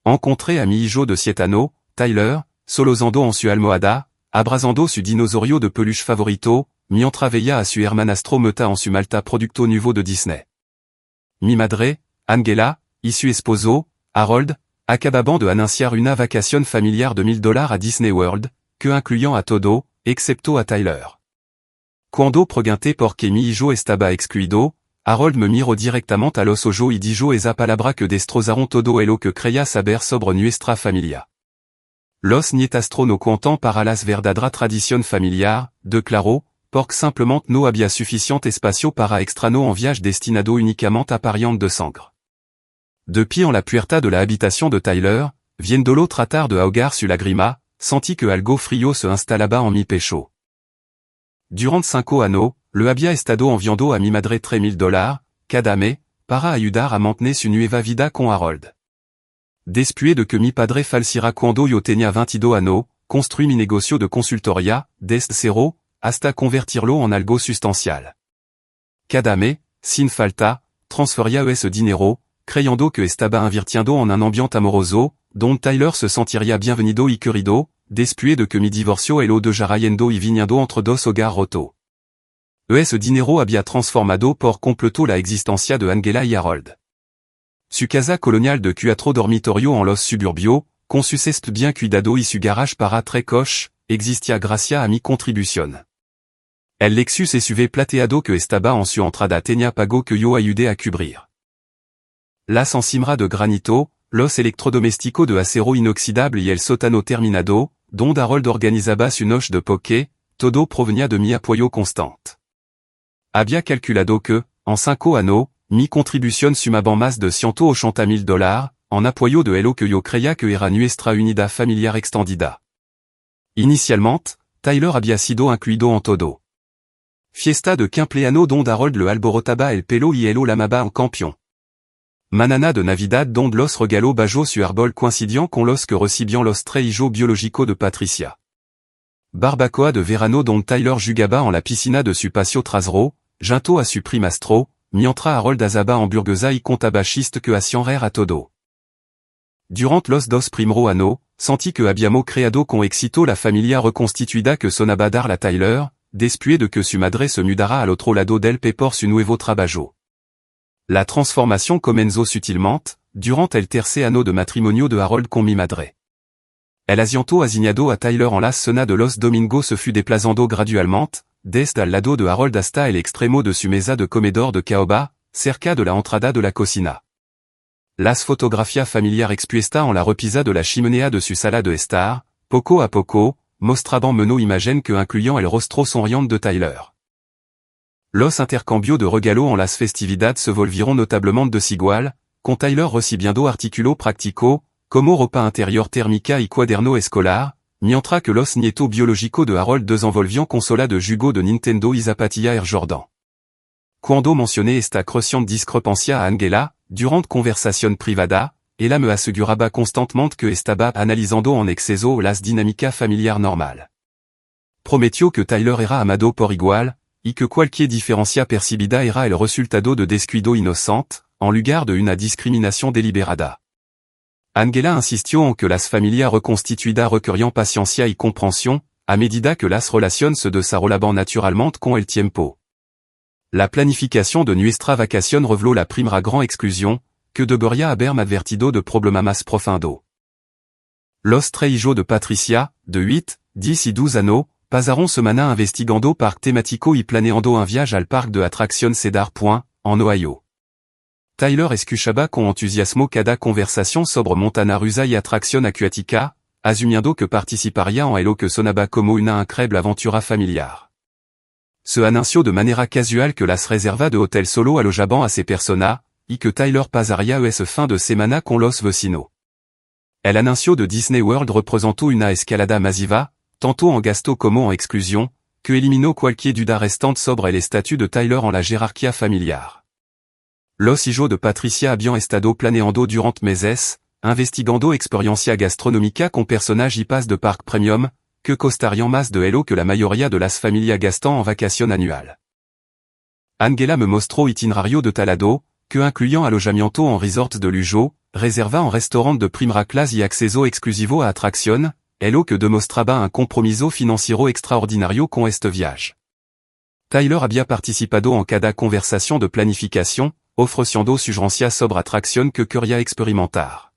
Encontré a Miijo de Sietano, Tyler, solosando en su almohada, abrazando su dinosaurio de peluche favorito, mientras veía a su hermanastro meta en su malta producto nuevo de Disney. Mi madre, Angela, y su esposo, Harold, acababan de anunciar una vacación familiar de $1000 a Disney World, que incluyant a todo, excepto a Tyler. Cuando pregunté por qué Miijo estaba excluido, Harold me miró directamente a los ojos y dijo esa palabra que destrozaron todo lo que creía saber sobre nuestra familia. Los nietastro no cuentan para las verdadera tradición familiar, declaró, porque simplement no había suficiente espacio para extrano en viaje destinado únicamente a parientes de sangre. Depuis en la puerta de la habitación de Tyler, viéndolo tratar de ahogar su lágrima, senti que algo frío se instalaba en mi pecho. Durant 5 años, le había estado enviando a mi madre $3000, cada mes, para ayudar a mantener su nueva vida con Harold. Después de que mi padre falsira cuando yo tenía 22 años, construí mi negocio de consultoría, desde cero, hasta convertirlo en algo sustancial. Cada mes, sin falta, transfería ese dinero, creyendo que estaba invirtiendo en un ambiente amoroso, donde Tyler se sentiría bienvenido y querido, después de que mi divorcio lo dejara yendo y viniendo entre dos hogares rotos. Ese dinero había transformado por completo la existencia de Angela y Harold. Su casa colonial de 4 dormitorio en los suburbios, con su césped bien cuidado y su garage para 3 coches, existía gracias a mi contribución. El Lexus SUV plateado que estaba en su entrada tenía pago que yo ayudé a cubrir. Las encimas de granito, los electrodomésticos de acero inoxidable y el sótano terminado, donde Harold organizaba su noche de poké, todo provenía de mi apoyo constante. Había calculado que, en 5 años, mi contribución sumaba más de $180,000, en apoyo de lo que yo creía que era nuestra unidad familiar extendida. Inicialmente, Tyler había sido incluido en todo. Fiesta de cumpleaños donde Harold le alborotaba el pelo y lo lamaba en campeón. Manana de Navidad donde los regaló bajo su árbol coincidían con los que recibían los 3 hijos biológicos de Patricia. Barbacoa de verano donde Tyler jugaba en la piscina de su patio trasero, junto a su primastro, mientras Harold azaba hamburguesa y contaba chiste que hacían rer a todo. Durant los 2 primeros años, senti que habíamos creado con éxito la familia reconstituida que sonaba dar a Tyler, después de que su madre se mudara al otro lado del por su nuevo trabajo. La transformación comenzó sutilmente, durant el tercer año de matrimonio de Harold con mi madre. El asiento asignado a Tyler en las cena de los domingos se fut desplazando gradualmente, desde al lado de Harold hasta el extremo de su mesa de comedor de caoba, cerca de la entrada de la cocina. Las fotografías familiares expuestas en la repisa de la chimenea de su sala de estar, poco a poco, mostraban menos imagen que incluant el rostro sonriente de Tyler. Los intercambios de regalos en las festividades se volvieron notablement desigual, con Tyler recibiendo artículos prácticos, como ropa interior térmica y cuaderno escolar, mientras que los nietos biológicos de Harold desenvolvían consola de jugo de Nintendo y zapatilla Air Jordan. Cuando mencioné esta creciente discrepancia a Angela, durant conversación privada, ella me aseguraba constantemente que estaba analizando en exceso las dinámicas familiar normal. Prometió que Tyler era amado por igual, y que cualquier diferencia percibida era el resultado de descuido inocente, en lugar de una discriminación deliberada. Angela insistió en que las familias reconstituidas requerían paciencia y comprensión, a medida que las relaciones se desarrollaban naturalmente con el tiempo. La planificación de nuestra vacación reveló la primera gran exclusión, que debería haberme advertido de problema más profundo. Los 3 hijos de Patricia, de 8, 10 y 12 años, pasaron semana investigando parque temático y planeando un viaje al parque de atracción Cedar Point, en Ohio. Tyler escuchaba con entusiasmo cada conversación sobre montaña rusa y atracción acuática, asumiendo que participaría en lo que sonaba como una increíble aventura familiar. Se anunció de manera casual que las reservas de hotel solo alojaban a ces personas, y que Tyler pasaría ese fin de semana con los vecinos. El anuncio de Disney World representó una escalada masiva, tanto en gasto como en exclusión, que eliminó cualquier duda restante sobre el estatus de Tyler en la jerarquía familiar. Los hijos de Patricia habían estado planeando durant meses, investigando experiencia gastronómica con personajes y pas de parque premium, que costarían más de lo que la mayoría de las familias gastan en vacación anual. Angela me mostró itinerario de talado, que incluant alojamiento en resorts de lujo, reserva en restaurant de primera clase y acceso exclusivo a atracción, lo que demostraba un compromiso financiero extraordinario con este viaje. Tyler había participado en cada conversación de planificación, ofreciendo sugerencia sobre atracción que quería experimentar.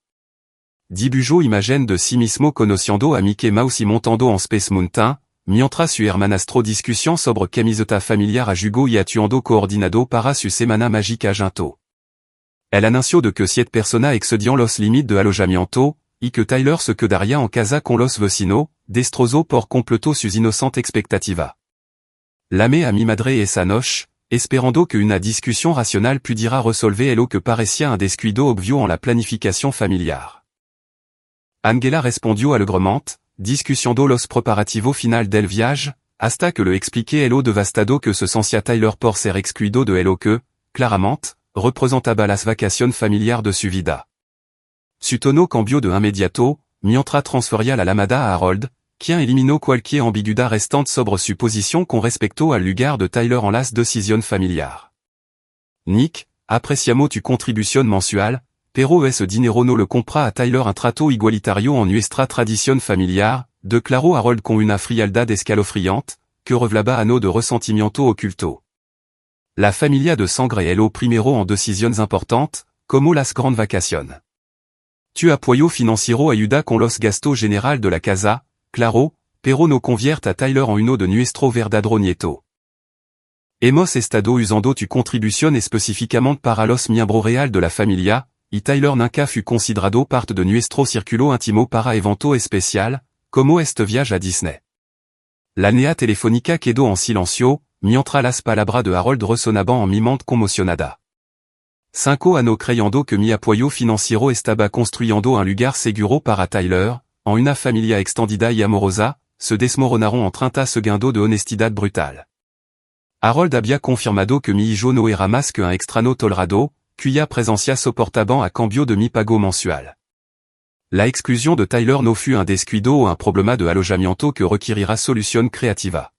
Dibujo imagen de sí mismo conociendo a Mickey Mouse y montando en Space Mountain, mientras su hermanastro discusión sobre camiseta familiar a jugo y atuendo coordinado para su semana mágica junto. El anunció de que 7 personas excedían los límites de alojamiento, y que Tyler se quedaría en casa con los vecinos, destrozo por completo sus inocentes expectativas. Llamé a mi madre esa noche, esperando que una discussion racional pudiera resolver lo que parecía un descuido obvio en la planificación familiar. Angela respondió alegremente, discutiendo los preparativos final del viaje, hasta que le expliqué lo devastado que se sentía Tyler por ser excluido de lo que, claramente, representaba las vacaciones familiares de su vida. Su tono cambió de inmediato, mientras transfería la llamada a Harold, quien eliminó cualquier ambigüedad restante sobre su posición con respecto al lugar de Tyler en las decisiones familiares. Nick, apreciamos tu contribución mensual, pero ese dinero no le compra a Tyler un trato igualitario en nuestra tradición familiar, declaró Harold con una frialdad escalofriante, que revelaba ano de resentimiento oculto. La familia de sangre es lo primero en decisiones importantes, como las grandes vacaciones. Tu apoyo financiero ayuda con los gastos general de la casa, claro, pero no convierte a Tyler en uno de nuestro verdadero nieto. Hemos estado usando tu contribución específicamente para los miembros real de la familia, y Tyler nunca fue considerado parte de nuestro círculo íntimo para evento especial, como este viaje a Disney. La línea telefónica quedó en silencio, mientras las palabras de Harold resonaban en mi mente conmocionada. 5 años creyendo que mi apoyo financiero estaba construyendo un lugar seguro para Tyler, en una familia extendida y amorosa, se desmoronaron en 30 segundos de honestidad brutal. Harold había confirmado que mi hijo no era más que un extraño tolerado, cuya presencia soportaba a cambio de mi pago mensual. La exclusión de Tyler no fut un descuido o un problema de alojamiento que requerirá solución creativa.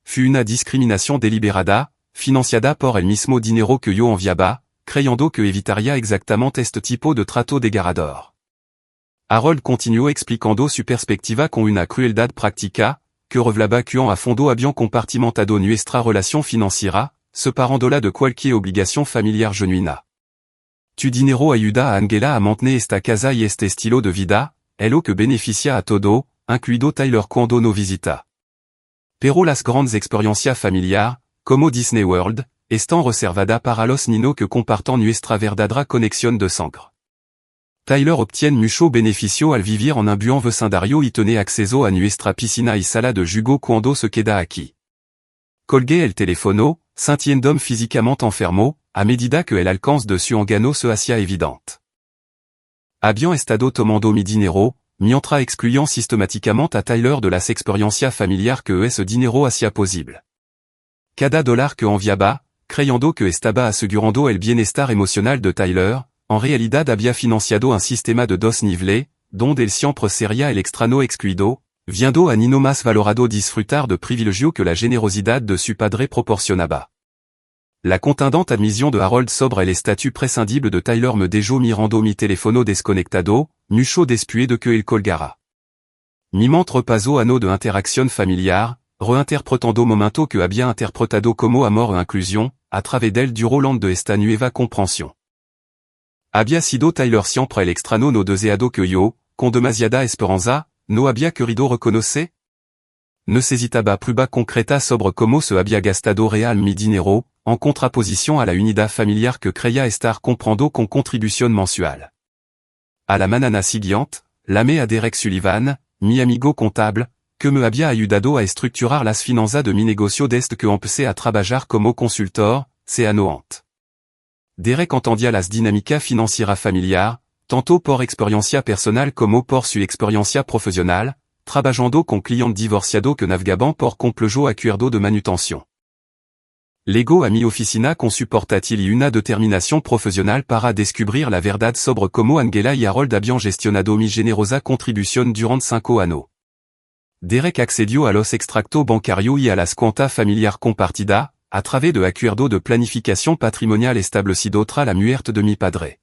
Fut una discriminación deliberada, financiada por el mismo dinero que yo enviaba, creyendo que evitaría exactamente este tipo de trato desgarrador. Harold continuó explicando su perspectiva con una crueldad práctica, que revelaba que a fondo habían compartimentado nuestra relación financiera, separándola de cualquier obligación familiar genuina. Tu dinero ayuda a Angela a mantener esta casa y este estilo de vida, lo que beneficia a todo, incluido Tyler cuando no visita. Pero las grandes experiencias familiares, como Disney World, están reservadas para los niños que compartan nuestra verdadera conexión de sangre. Tyler obtiene mucho beneficio al vivir en un buen vecindario y tener acceso a nuestra piscina y sala de jugo cuando se queda aquí. Colgué el teléfono, sintiéndome físicamente enfermo, a medida que el alcance de su órgano se hacía evidente. Habían estado tomando mi dinero, mientras excluyant sistemáticamente a Tyler de las experiencias familiares que ese dinero hacía posible. Cada dólar que enviaba, creyendo que estaba asegurando el bienestar emocional de Tyler, en realidad había financiado un sistema de dos niveles, donde él siempre sería el extraño excluido, viendo a Nino más valorado disfrutar de privilegios que la generosidad de su padre proporcionaba. La contundente admisión de Harold sobre el estatus prescindible de Tyler me dejó mirando mi teléfono desconectado, mucho después de que él colgara. Mi mente repasó ano de interacción familiar, reinterpretando momento que había interpretado como amor e inclusión, a través del durante de esta nueva comprensión. Había sido Tyler siempre el extraño no deseado que yo, con demasiada esperanza, no había querido reconocer? Necesitaba prueba concreta sobre cómo se había gastado real mi dinero, en contraposición a la unidad familiar que creía estar comprando con contribución mensual. A la mañana siguiente, llamé a Derek Sullivan, mi amigo contable, que me había ayudado a estructurar las finanzas de mi negocio desde que empecé a trabajar como consultor, seanoante. Derek entendía las dinámicas financieras familiares, tanto por experiencia personal como por su experiencia profesional, trabajando con clientes divorciados que navegaban por complejo acuerdo de manutención. Llegó a mi oficina con su portátil y una determinación profesional para descubrir la verdad sobre cómo Angela y Harold habían gestionado mi generosa contribución durante 5 años. Derek accedió a los extractos bancarios y a las cuentas familiares compartidas, a través de acuerdo de planificación patrimonial establecido tras la muerte de mi padre.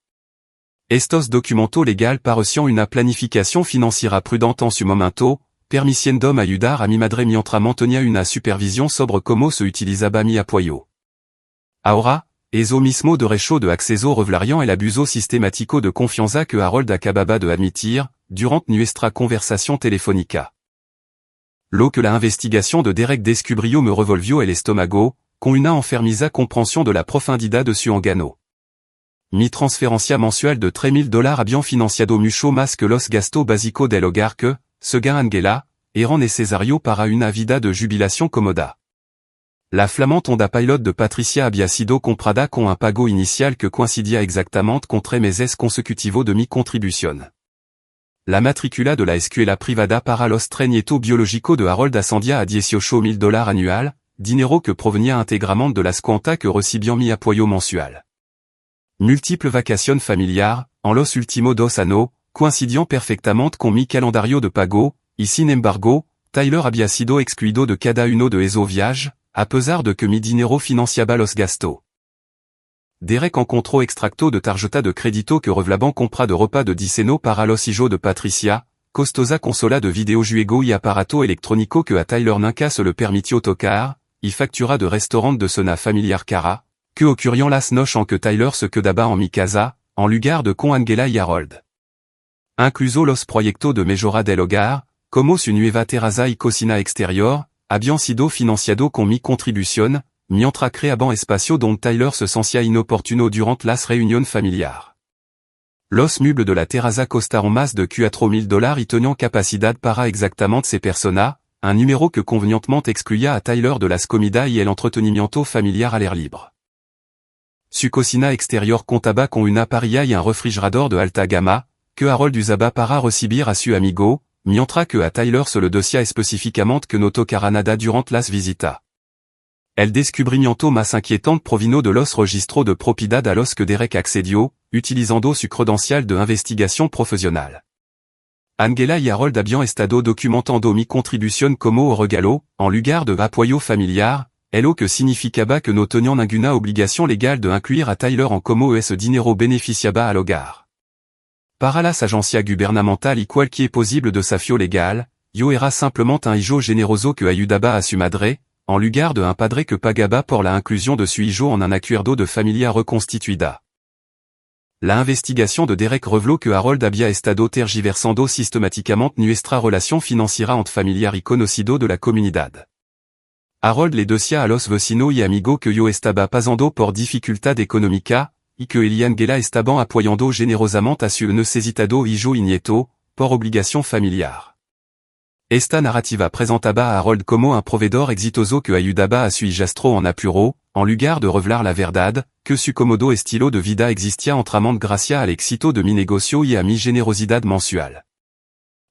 Estos documento legal pareciam una planificación financiera prudente en su momento, permitiendo ayudar a mi madre mientras mantenía una supervisión sobre cómo se utilizaba mi apoyo. Ahora, eso mismo derecho de acceso revelarían el abuso sistemático de confianza que Harold acababa de admitir, durant nuestra conversación telefónica. Lo que la investigación de Derek descubrió me revolvió el estómago, con una enfermiza comprensión de la profundidad de su engano. Mi transferencia mensual de $3,000 habían financiado mucho más que los gastos básicos del hogar que, según Angela, eran necesarios para una vida de jubilación cómoda. La flamante Honda Pilot de Patricia había sido comprada con un pago inicial que coincidía exactamente con 3 meses consecutivos de mi contribución. La matrícula de la escuela privada para los tres nietos biológicos de Harold ascendía a $18,000 anual, dinero que provenía íntegramente de las cuentas que recibían mi apoyo mensual. Múltiples vacaciones familiares, en los últimos 2 años, coincidían perfectamente con mi calendario de pago, y sin embargo, Tyler había sido excluido de cada uno de esos viajes, a pesar de que mi dinero financiaba los gastos. Derek encontró extracto de tarjeta de crédito que revelaban compra de repas de diceno para los hijos de Patricia, costosa consola de videojuego y aparato electrónico que a Tyler nunca se le permitió tocar, y factura de restaurant de cena familiar cara, que ocurrian las noches en que Tyler se quedaba en mi casa, en lugar de con Angela y Harold. Incluso los proyectos de mejora del hogar, como su nueva terraza y cocina exterior, habían sido financiados con mi contribución, mientras creaban espacio donde Tyler se sentía inoportuno durant las reuniones familiares. Los muebles de la terraza costaron más de $4,000 y tenían capacidad para exactamente 6 personas, un número que convenientemente excluía a Tyler de las comidas y el entretenimiento familiar al aire libre. Su cocina exterior contaba con una parrilla y un refrigerador de alta gama, que Harold usaba para recibir a su amigo, mientras que a Tyler se le decía específicamente que no tocara nada durant las visitas. El descubrimiento más inquietante provino de los registros de propiedad a los que Derek accedió, utilizando su credencial de investigación profesional. Angela y Harold habían estado documentando mi contribución como regalo, en lugar de apoyo familiar, lo que significaba que no tenían ninguna obligación legal de incluir a Tyler en cómo ese dinero beneficiaba al hogar. Para las agencias gubernamentales y cualquier posible desafío legal, yo era simplemente un hijo generoso que ayudaba a su madre, en lugar de un padre que pagaba por la inclusión de su hijo en un acuerdo de familia reconstituida. La investigación de Derek reveló que Harold había estado tergiversando sistemáticamente nuestra relación financiera entre familiar y conocido de la comunidad. Harold le decía a los vecinos y amigos que yo estaba pasando por dificultad económica, y que él y Angela estaban apoyando generosamente a su necesitado hijo y nieto, por obligación familiar. Esta narrativa presentaba a Harold como un proveedor exitoso que ayudaba a su hijastro en apuro, en lugar de revelar la verdad, que su cómodo estilo de vida existía entramamente gracias al éxito de mi negocio y a mi generosidad mensual.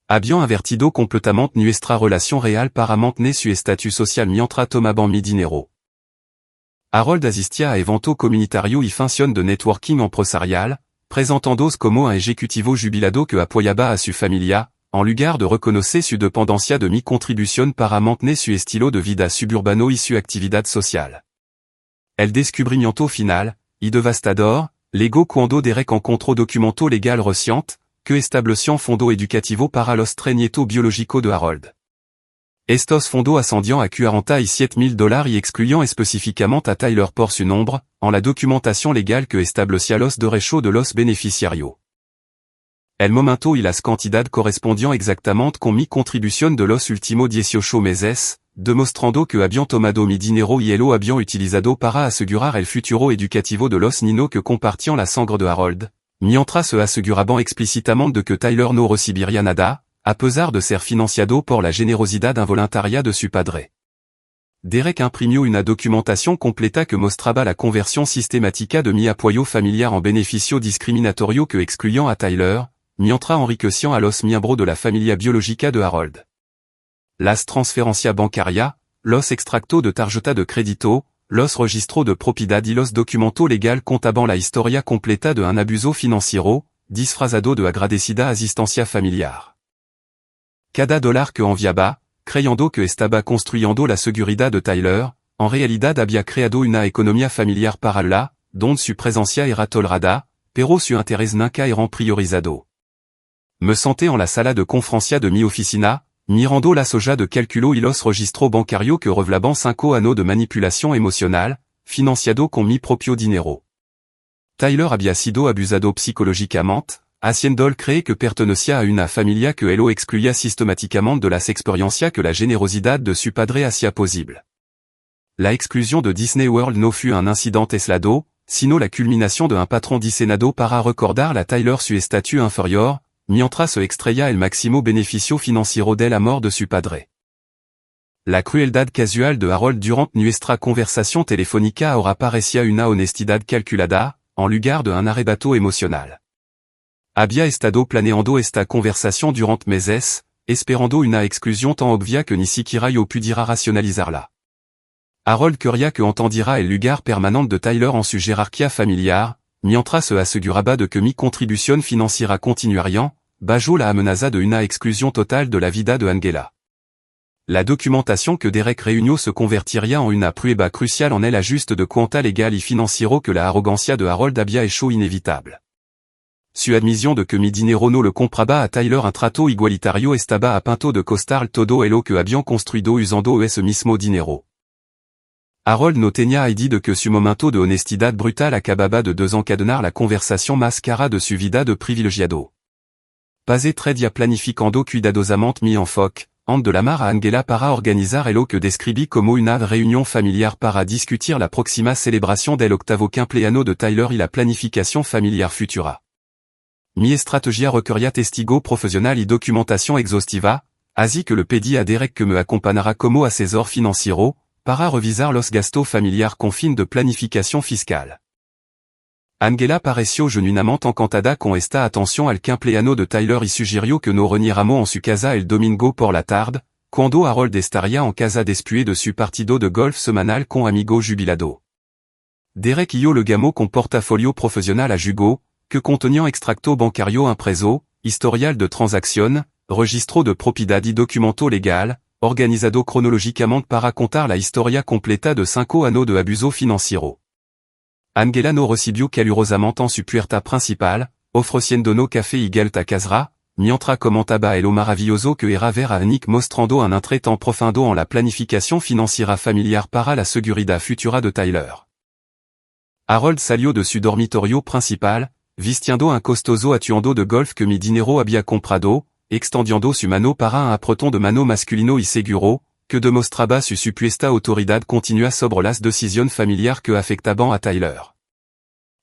Habían invertido completamente nuestra relación real para mantener su estatus social mientras tomaban mi dinero. Harold asistía a eventos comunitarios y funciones de networking empresarial, presentándose como un ejecutivo jubilado que apoyaba a su familia, en lugar de reconocer su dependencia de mi contribución para mantener su estilo de vida suburbano y su actividad social. El descubrimiento final, y devastador, llegó cuando Derek encontró documento legal reciente, que establecían fondo educativo para los 3 nietos biológicos de Harold. Estos fondos ascendían a $47,000 y excluían específicamente a Tyler por su nombre, en la documentación legal que establecía los derechos de los beneficiarios. El momento y las cantidades correspondían exactamente con mi contribución de los últimos 18 meses, demostrando que habían tomado mi dinero y lo habían utilizado para asegurar el futuro educativo de los niños que compartían la sangre de Harold, mientras se aseguraban explícitamente de que Tyler no recibiría nada, a pesar de ser financiado por la generosidad involuntaria de su padre. Derek imprimió una documentación completa que mostraba la conversión sistemática de mi apoyo familiar en beneficio discriminatorio que excluían a Tyler, mientras enriquecían a los miembros de la familia biológica de Harold. Las transferencias bancarias, los extractos de tarjeta de crédito, los registros de propiedad y los documentos legal contaban la historia completa de un abuso financiero, disfrazado de agradecida asistencia familiar. Cada dólar que enviaba, creyendo que estaba construyendo la seguridad de Tyler, en realidad había creado una economía familiar paralela, donde su presencia era tolerada, pero su interés nunca eran priorizado. Me senté en la sala de conferencia de mi oficina, mirando la soja de calculo y los registros bancarios que revelaban 5 años de manipulación emocional, financiado con mi propio dinero. Tyler había sido abusado psicológicamente, haciendo creer que pertenecía a una familia que lo excluía sistemáticamente de las experiencias que la generosidad de su padre hacía posible. La exclusion de Disney World no fut un incident aislado, sino la culmination de un patron diseñado para recordar la Tyler su estatus inferior, mientras se extraía el máximo beneficio financiero de la mort de su padre. La crueldad casual de Harold durant nuestra conversación telefónica ahora parecía una honestidad calculada, en lugar de un arrebato emocional. Había estado planeando esta conversación durant meses, esperando una exclusión tan obvia que ni siquiera yo pudiera racionalizarla. Harold quería que entendiera el lugar permanente de Tyler en su jerarquía familiar, mientras se aseguraba de que mi contribución financiera continuaría, bajo la amenaza de una exclusión total de la vida de Angela. La documentation que Derek reunió se convertiría en una prueba crucial en el ajuste de cuenta legal y financiero que la arrogancia de Harold había hecho inevitable. Su admisión de que mi dinero no le compraba a Tyler un trato igualitario estaba a punto de costar todo lo que habían construido usando ese mismo dinero. Harold no tenía idea de que su momento de honestidad brutal acababa de desencadenar la conversación más cara de su vida de privilegiado. Pasé 3 días planificando cuidadosamente mi enfoque, ante de llamar a Angela para organizar lo que describí como una reunión familiar para discutir la próxima celebración del 8º cumpleaños de Tyler y la planificación familiar futura. Mi estrategia requería testigo profesional y documentación exhaustiva, así que le pedí a Derek que me acompañara como asesor financiero, para revisar los gastos familiares con fin de planificación fiscal. Angela pareció genuinamente encantada con esta atención al cumpleaños de Tyler y sugirió que nos reuniéramos en su casa el domingo por la tarde, cuando Harold estaría en casa después de su partido de golf semanal con amigo jubilado. Derek y yo legamos con portafolio profesional a jugo, que contenía extracto bancario impreso, historial de transacción, registro de propiedad y documento legal, organizado cronológicamente para contar la historia completa de 5 años de abuso financiero. Angela nos recibió calurosamente en su puerta principal, ofreciéndonos café y galta casera, mientras comentaba lo maravilloso que era ver a Nick mostrando un intérêt tan profundo en la planificación financiera familiar para la seguridad futura de Tyler. Harold salió de su dormitorio principal, vistiendo un costoso atuendo de golf que mi dinero había comprado, extendiendo su mano para un apretón de mano masculino y seguro, que demostraba su supuesta autoridad continua sobre las decisiones familiares que afectaban a Tyler.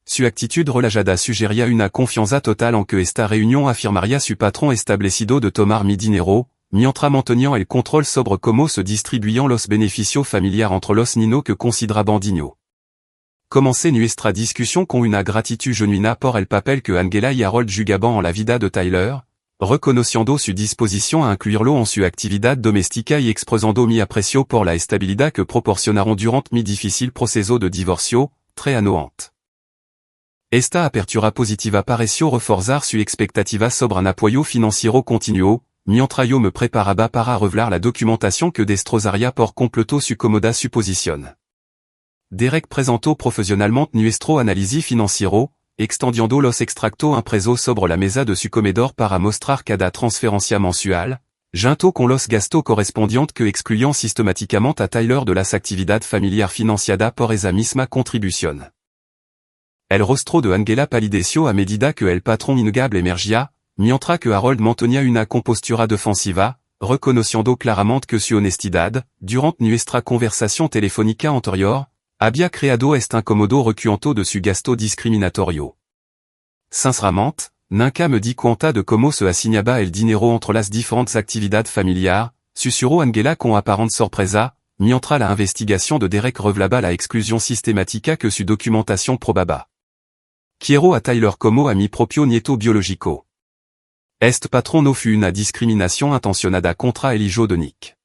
Su actitud relajada sugería una confianza total en que esta reunión afirmaría su patrón establecido de tomar mi dinero, mientras mantenía el control sobre cómo se distribuían los beneficios familiares entre los niños que consideraban dignos. Comencé nuestra discussion con una gratitud genuina por el papel que Angela y Harold jugaban en la vida de Tyler, reconociendo su disposición a incluirlo en su actividad doméstica y expresando mi aprecio por la estabilidad que proporcionaron durant mi difícil proceso de divorcio, 3 años antes. Esta apertura positiva pareció reforzar su expectativa sobre un apoyo financiero continuo, mientras yo me preparaba para revelar la documentación que destrozaría por completo su cómoda suposición. Derek presentó profesionalmente nuestro análisis financiero, extendiendo los extractos impresos sobre la mesa de su comedor para mostrar cada transferencia mensual, junto con los gastos correspondientes que excluían sistemáticamente a Tyler de las actividades familiares financiadas por esa misma contribución. El rostro de Angela palideció a medida que el patrón innegable emergía, mientras que Harold mantenía una compostura defensiva, reconociendo claramente que su honestidad, durant nuestra conversación telefónica anterior, había creado este incómodo recuento de su gasto discriminatorio. Sinceramente, nunca me di cuenta de cómo se asignaba el dinero entre las diferentes actividades familiares, susurró Angela con aparente sorpresa, mientras la investigación de Derek revelaba la exclusión sistemática que su documentación probaba. Quiero a Tyler como a mi propio nieto biológico. Este patrón no fue una discriminación intencionada contra el hijo de Nick.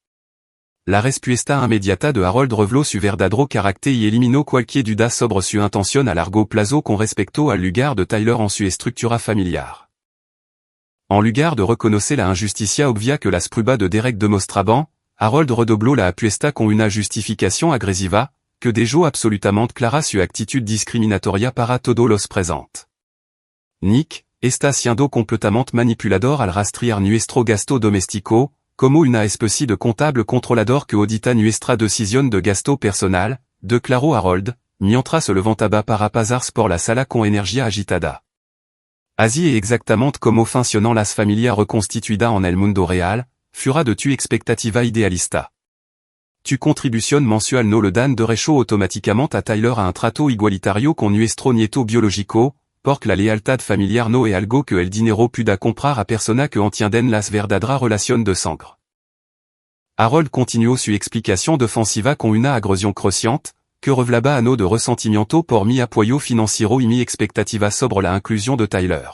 La respuesta inmediata de Harold reveló su verdadero carácter y eliminó cualquier duda sobre su intención a largo plazo con respecto al lugar de Tyler en su estructura familiar. En lugar de reconocer la injusticia obvia que las pruebas de Derek demostraban, Harold redobló la apuesta con una justificación agresiva, que dejó absolutamente clara su actitud discriminatoria para todos los presentes. Nick, está siendo completamente manipulador al rastrear nuestro gasto doméstico, como una especie de contable controlador que audita nuestra decisión de gasto personal, declaró Harold, mientras se levantaba para pasar por la sala con energía agitada. Así es exactamente como funcionan las familias reconstituidas en el mundo real, fuera de tu expectativa idealista. Tu contribución mensual no le dan derecho automáticamente a Tyler a un trato igualitario con nuestro nieto biológico, porque la lealtad familiar no es algo que el dinero pueda comprar a persona que entienden las verdaderas relaciones de sangre. Harold continuó su explicación defensiva con una agresión creciente, que revelaba ano de resentimiento por mi apoyo financiero y mi expectativa sobre la inclusión de Tyler.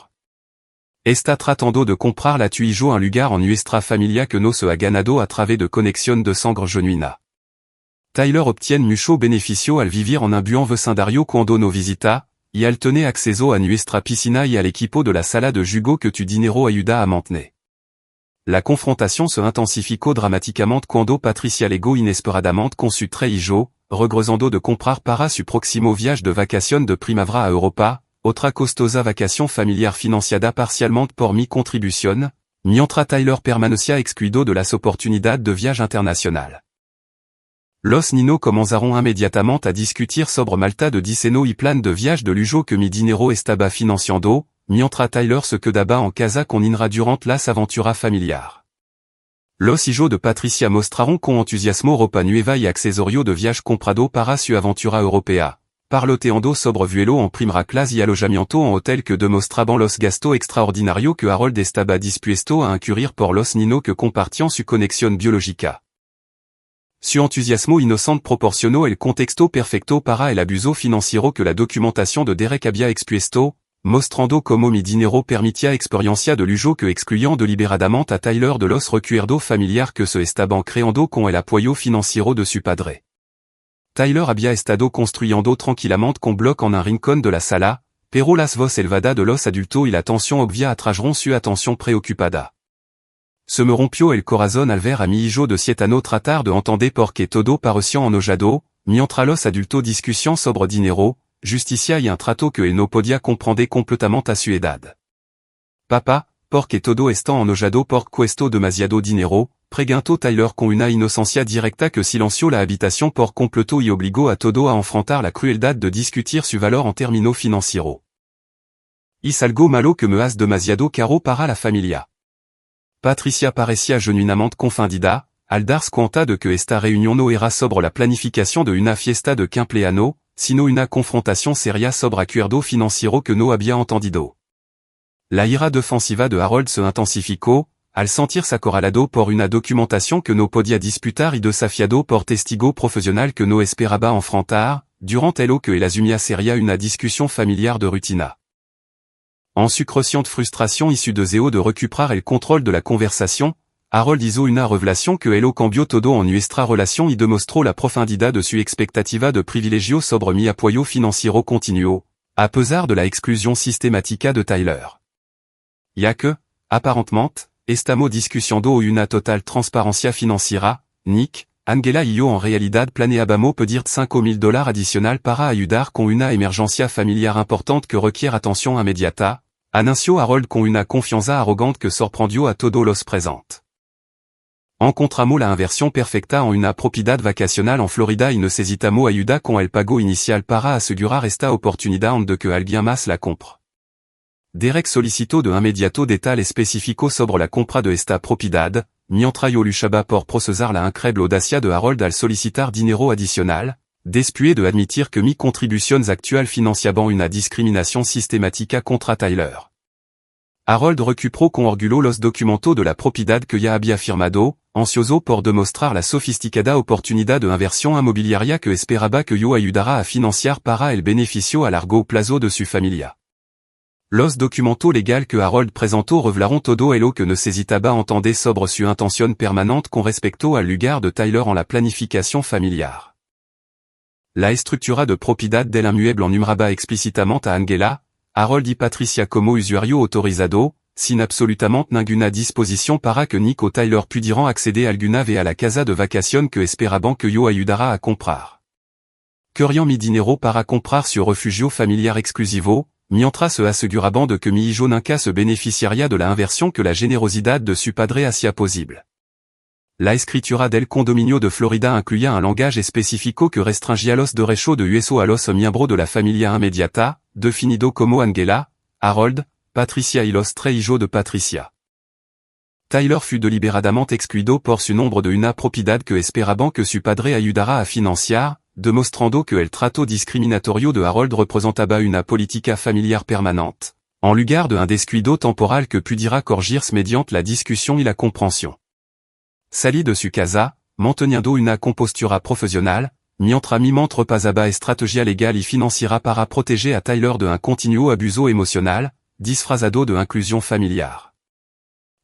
Está tratando de comprar la tuyo un lugar en nuestra familia que no se ha ganado a través de conexión de sangre genuina. Tyler obtiene mucho beneficio al vivir en un buen vecindario cuando no visita, y al tener acceso a nuestra piscina y al equipo de la sala de jugo que tu dinero ayuda a mantener. La confrontación se intensificó dramáticamente cuando Patricia legó inesperadamente con su traillo, regresando de comprar para su próximo viaje de vacación de primavera a Europa, otra costosa vacación familiar financiada parcialmente por mi contribución, mientras Tyler permanecía excluido de las oportunidades de viaje internacional. Los Nino comenzaron inmediatamente a discutir sobre Malta de diceno y plan de viaje de lujo que mi dinero estaba financiando, mientras Tyler se quedaba en casa con Inra durante las aventuras familiar. Los hijos de Patricia mostraron con entusiasmo ropa nueva y accesorio de viaje comprado para su aventura europea, parloteando sobre vuelo en primera clase y alojamiento en hotel que demostraban los gastos extraordinarios que Harold estaba dispuesto a incurrir por los Nino que compartían su conexión biológica. Su entusiasmo inocente proporcionó el contexto perfecto para el abuso financiero que la documentación de Derek había expuesto, mostrando cómo mi dinero permitía experiencia de lujo que excluían deliberadamente a Tyler de los recuerdos familiar que se estaban creando con el apoyo financiero de su padre. Tyler había estado construyendo tranquilamente con bloc en un rincón de la sala, pero las voces elevadas de los adultos y la tensión obvia atrajeron su atención preocupada. Se me rompió el corazón al ver a mi hijo de 7 años tratar de entender por qué todo parecía enojado, mientras los adultos discutían sobre dinero, justicia y un trato que él no podía comprender completamente a su edad. Papá, ¿por qué todo está enojado por cuesto demasiado dinero? Preguntó Tyler con una inocencia directa que silenció la habitación por completo y obligó a todo a enfrentar la crueldad de discutir su valor en términos financieros. ¿Es algo malo que me has demasiado caro para la familia? Patricia parecía genuinamente confundida, al darse cuenta de que esta reunión no era sobre la planificación de una fiesta de cumpleaños, sino una confrontación seria sobre acuerdo financiero que no había entendido. La ira defensiva de Harold se intensificó, al sentirse acorralado por una documentación que no podía disputar y desafiado por testigo profesional que no esperaba enfrentar, durant lo que él asumía sería una discusión familiar de rutina. En su creciente frustración issue de zéo de recuperar el control de la conversación, Harold hizo una revelación que él cambió todo en nuestra relación y demostró la profundidad de su expectativa de privilegio sobre mi apoyo financiero continuo, a pesar de la exclusión sistemática de Tyler. Ya que, aparentemente, estamos discutiendo una total transparencia financiera, Nick, Angela y yo en realidad planeábamos pedir $5,000 adicional para ayudar con una emergencia familiar importante que requiere atención inmediata, anunció Harold con una confianza arrogante que sorprendió a todos los presentes. Encontramos la inversión perfecta en una propiedad vacacional en Florida y necesitamos ayuda con el pago inicial para asegurar esta oportunidad antes de que alguien más la compre. Derek solicitó de inmediato detalles específicos sobre la compra de esta propiedad, mientras yo luchaba por procesar la increíble audacia de Harold al solicitar dinero adicional, después de admitir que mis contribuciones actuales financiaban una discriminación sistemática contra Tyler. Harold recuperó con orgullo los documentos de la propiedad que ya había firmado, ansioso por demostrar la sofisticada oportunidad de inversión inmobiliaria que esperaba que yo ayudara a financiar para el beneficio a largo plazo de su familia. Los documentos legales que Harold presentó revelaron todo lo que necesitaba entender sobre su intención permanente con respecto al lugar de Tyler en la planificación familiar. La estructura de propiedad del inmueble enumeraba explícitamente a Angela, Harold y Patricia como usuario autorizado, sin absolutamente ninguna disposición para que Nick o Tyler pudieran acceder alguna vez a la casa de vacación que esperaban que yo ayudara a comprar. Querían mi dinero para comprar su refugio familiar exclusivo, mientras se aseguraban de que Mihijo nunca se beneficiaría de la inversión que la generosidad de su padre hacía posible. La escritura del condominio de Florida incluía un langage específico que restringía los derechos de uso a los miembros de la familia inmediata, definido como Angela, Harold, Patricia y los tres hijos de Patricia. Tyler fut deliberadamente excluido por su nombre de una propiedad que esperaban que su padre ayudara a financiar, demostrando que el trato discriminatorio de Harold representaba una política familiar permanente, en lugar de un descuido temporal que pudiera corregirse mediante la discussion y la compréhension. Salí de su casa, manteniendo una compostura profesional, mientras mi mente repasaba estrategia legal y financiera para proteger a Tyler de un continuo abuso emocional, disfrazado de inclusión familiar.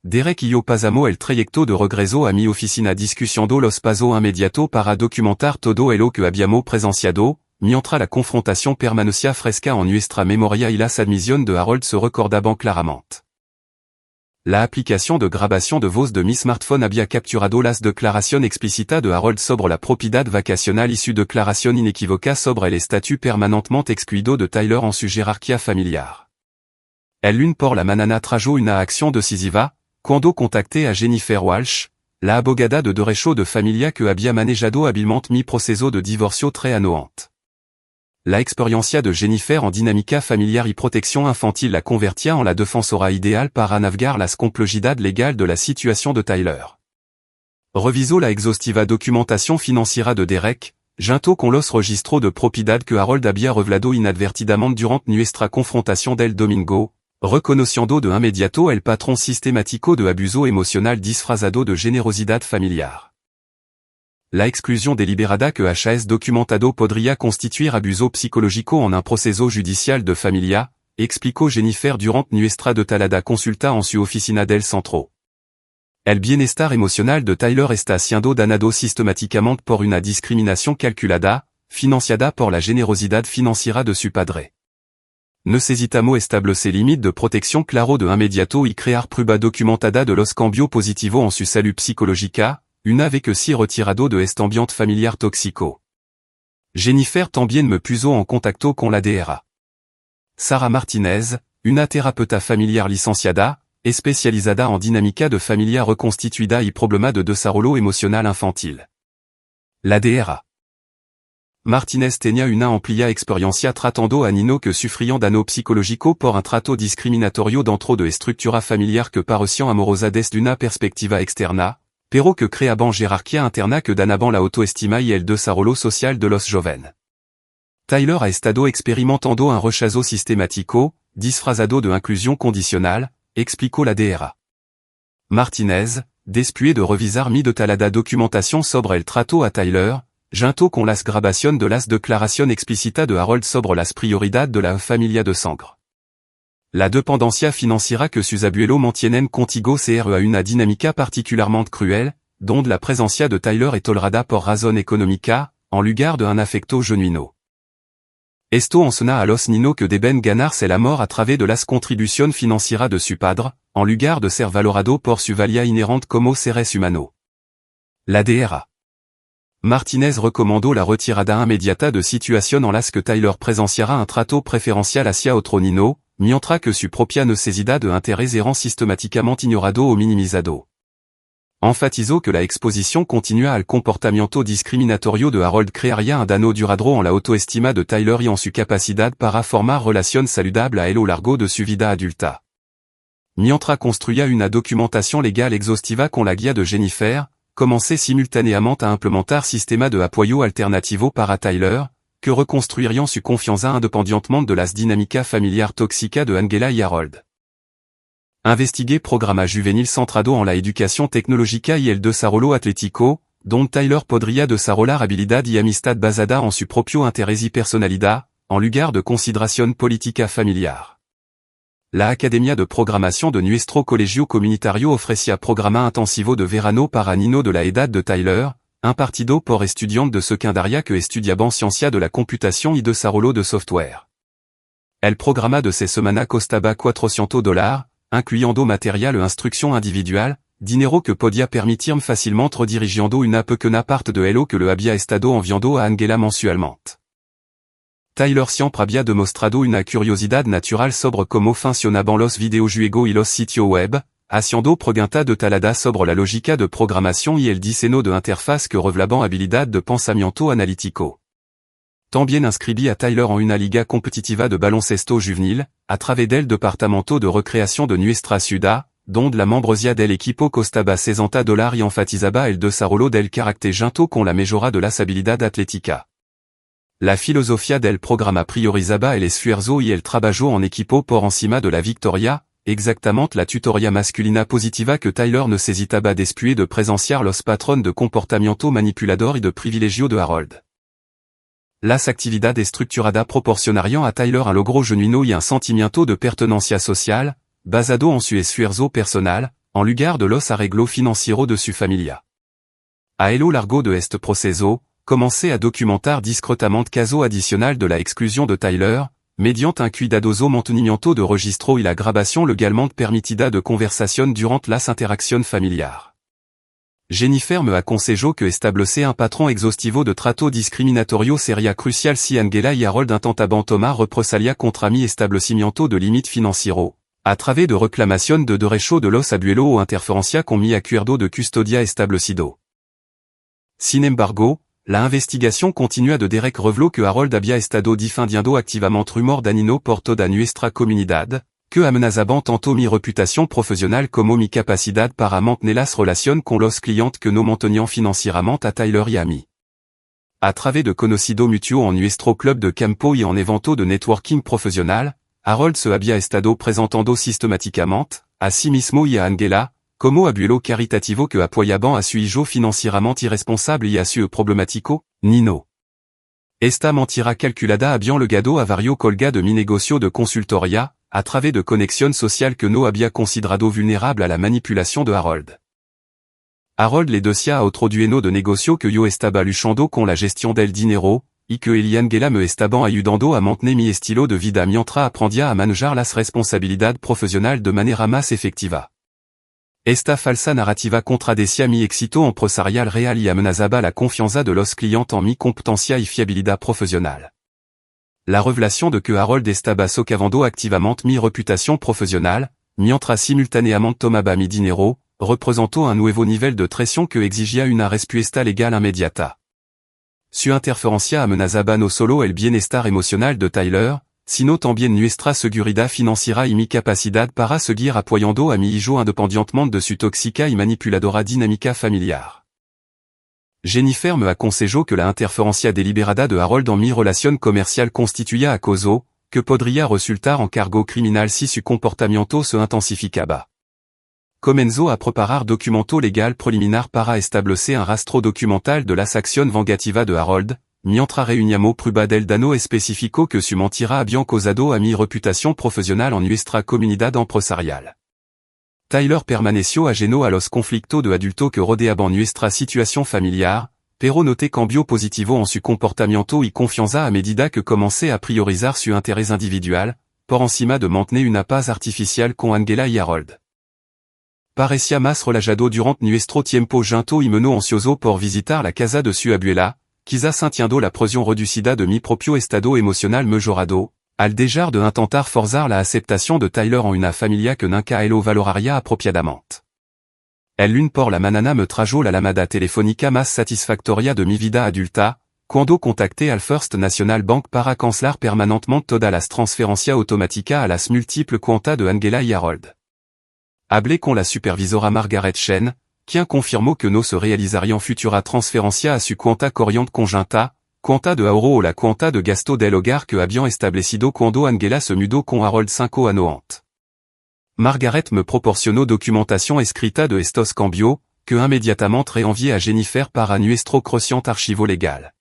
Derek y yo pasamos el trayecto de regreso a mi oficina discutiendo los pasos inmediatos para documentar todo lo que habíamos presenciado, mientras la confrontación permanecía fresca en nuestra memoria y las admisiones de Harold se recordaban claramente. La aplicación de grabación de voz de mi smartphone había capturado las declaraciones explícitas de Harold sobre la propiedad vacacional y su declaración inequívoca sobre el estatus permanentemente excluido de Tyler en su jerarquía familiar. El lunes por la mañana trajo una acción decisiva, cuando contacté a Jennifer Walsh, la abogada de derecho de familia que había manejado habilmente mi proceso de divorcio très annoante. La experiencia de Jennifer en dinámica familiar y protección infantil la convertía en la defensora ideal para navegar las complejidades legales de la situación de Tyler. Revisó la exhaustiva documentación financiera de Derek, junto con los registros de propiedad que Harold había revelado inadvertidamente durante nuestra confrontación del domingo, reconociendo de inmediato el patrón sistemático de abuso emocional disfrazado de generosidad familiar. La exclusión deliberada que HS documentado podría constituir abuso psicológico en un proceso judicial de familia, explicó Jennifer durante nuestra detalada consulta en su oficina del centro. El bienestar emocional de Tyler está siendo danado sistemáticamente por una discriminación calculada, financiada por la generosidad financiera de su padre. Necesitamos establecer límites de protección claro de inmediato y crear prueba documentada de los cambios positivos en su salud psicológica, una vez que si retirado de este ambiente familiar tóxico. Jennifer también me puso en contacto con la DRA. Sara Martinez, una terapeuta familiar licenciada, especializada en dinámica de familia reconstituida y problema de desarrollo emocional infantil. La DRA. Martinez tenía una amplia experiencia tratando a niños que sufrían daño psicológico por un trato discriminatorio dentro de estructura familiar que parecían amorosa desde una perspectiva externa, pero que creaban jerarquía interna que danaban la autoestima y el desarrollo social de los jóvenes. Tyler ha estado experimentando un rechazo sistemático, disfrazado de inclusión condicional, explicó la DRA. Martinez, después de revisar mi detalada documentación sobre el trato a Tyler, junto con las grabaciones de las declaraciones explícitas de Harold sobre las prioridades de la familia de sangre. La dependencia financiera que sus abuelos mantienen contigo se a una dinámica particularmente cruel, donde la presencia de Tyler es tolerada por razón económica, en lugar de un afecto genuino. Esto ensena a los niños que deben ganarse la mort a través de las contribuciones financieras de su padre, en lugar de ser valorado por su valía inherente como seres humanos. La DRA. Martinez recomendó la retirada inmediata de situación en las que Tyler presenciara un trato preferencial hacia otro niño, mientras que su propia necesidad de interés eran sistemáticamente ignorado o minimizado. Enfatizó que la exposición continua al comportamiento discriminatorio de Harold crearía un daño duradero en la autoestima de Tyler y en su capacidad para formar relaciones saludables a lo largo de su vida adulta. Mientras construía una documentación legal exhaustiva con la guía de Jennifer, commençait simultanément à implementar sistema de apoyo alternativo para Tyler, que reconstruirían su confianza independientemente de las dinámicas familiar tóxica de Angela y Harold. Investigué programa juvenil centrado en la educación tecnológica y el desarrollo atlético, donde Tyler podría desarrollar habilidad y amistad basada en su propio interés y personalidad, en lugar de consideración política familiar. La Academia de Programación de nuestro colegio comunitario ofrecía programa intensivo de verano para niños de la edad de Tyler, impartido por estudiantes de secundaria que estudiaban ciencia de la computación y desarrollo de software. El programa de ces semanas costaba $400, incluyendo material e instrucción individual, dinero que podía permitirme fácilmente redirigiendo una pequeña parte de lo que le había estado enviando a Angela mensualmente. Tyler siempre había demostrado una curiosidad natural sobre cómo funcionaban los videojuegos y los sitios web, haciendo preguntas detalladas sobre la lógica de programación y el diseño de interfaz que revelaban habilidad de pensamiento analítico. También inscribí a Tyler en una liga competitiva de baloncesto juvenil, a través del departamento de recreación de nuestra ciudad, donde la membresía del equipo costaba $60 y enfatizaba el desarrollo del carácter junto con la mejora de las habilidades atléticas. La filosofía del programa priorizaba el esfuerzo y el trabajo en equipo por encima de la victoria, exactamente la tutoría masculina positiva que Tyler ne s'hésitaba después de presenciar los patrones de comportamiento manipulador y de privilegio de Harold. Las actividades estructuradas proporcionarían a Tyler un logro genuino y un sentimiento de pertenencia social, basado en su esfuerzo personal, en lugar de los arreglos financieros de su familia. A lo largo de este proceso, commencé a documentar discretamente caso adicional de la exclusión de Tyler, mediante un cuidadoso mantenimiento de registro y la grabación legalmente permitida de conversación durante las interacciones familiares. Jennifer me aconsejó que establecer un patrón exhaustivo de trato discriminatorio sería crucial si Angela y Harold intentaban tomar represalia contra mi establecimiento de límite financiero, a través de reclamación de derechos de los abuelos o interferencia con mi acuerdo de custodia establecido. Sin embargo, la investigación continua de Derek reveló que Harold había estado difundiendo activamente rumor dañino por toda nuestra comunidad, que amenazaban tanto mi reputación profesional como mi capacidad para mantener las relaciones con los clientes que no mantenían financieramente a Tyler y a mí. A través de conocidos mutuos en nuestro club de campo y en eventos de networking profesional, Harold se había estado presentando sistemáticamente, a sí mismo y a Angela, como abuelo caritativo que apoyaban a su hijo financieramente irresponsable y a su problemático, Nino. Esta mentira calculada había legado a varios colgas de mi negocio de consultoría, a través de conexiones sociales que no había considerado vulnerable a la manipulación de Harold. Harold le decía a otro dueño de negocio que yo estaba luchando con la gestión del dinero, y que él y Angela me estaban ayudando a mantener mi estilo de vida mientras aprendía a manejar las responsabilidades profesionales de manera más efectiva. Esta falsa narrativa contradecía mi éxito empresarial real y amenazaba la confianza de los clientes en mi competencia y fiabilidad profesional. La revelación de que Harold estaba socavando activamente mi reputación profesional, mientras simultáneamente tomaba mi dinero, representó un nuevo nivel de presión que exigía una respuesta legal inmediata. Su interferencia amenazaba no solo el bienestar emocional de Tyler, sino también nuestra seguridad financiera y mi capacidad para seguir apoyando a mi hijo independientemente de su tóxica y manipuladora dinámica familiar. Jennifer me aconsejó que la interferencia deliberada de Harold en mi relación comercial constituía acoso, que podría resultar en cargo criminal si su comportamiento se intensificaba. Comenzó a preparar documento legal preliminar para establecer un rastro documental de las acciones vengativas de Harold, mientras reuníamos pruebas del daño específico que su mentira había causado a mi reputación profesional en nuestra comunidad empresarial. Tyler permaneció ajeno a los conflictos de adulto que rodeaban nuestra situación familiar, pero noté cambio positivo en su comportamiento y confianza a medida que comencé a priorizar su interés individual, por encima de mantener una paz artificial con Angela y Harold. Parecía más relajado durante nuestro tiempo junto y menos ansioso por visitar la casa de su abuela, quizás sintiendo la presión reducida de mi propio estado emocional mejorado, al dejar de intentar forzar la aceptación de Tyler en una familia que nunca lo valoraría apropiadamente. El lunes por la mañana me trajo la llamada telefónica más satisfactoria de mi vida adulta, cuando contacté al First National Bank para cancelar permanentemente todas las transferencias automáticas a las múltiples cuentas de Angela y Harold. Hablé con la supervisora Margaret Chen, quien confirmó que no se realizarían futuras transferencias a su cuenta corriente conjunta, cuenta de ahorro o la cuenta de gasto del hogar que habían establecido cuando Angela se mudó con Harold 5 años antes. Margaret me proporcionó documentación escrita de estos cambios, que inmediatamente reenvié a Jennifer para nuestro creciente archivo legal.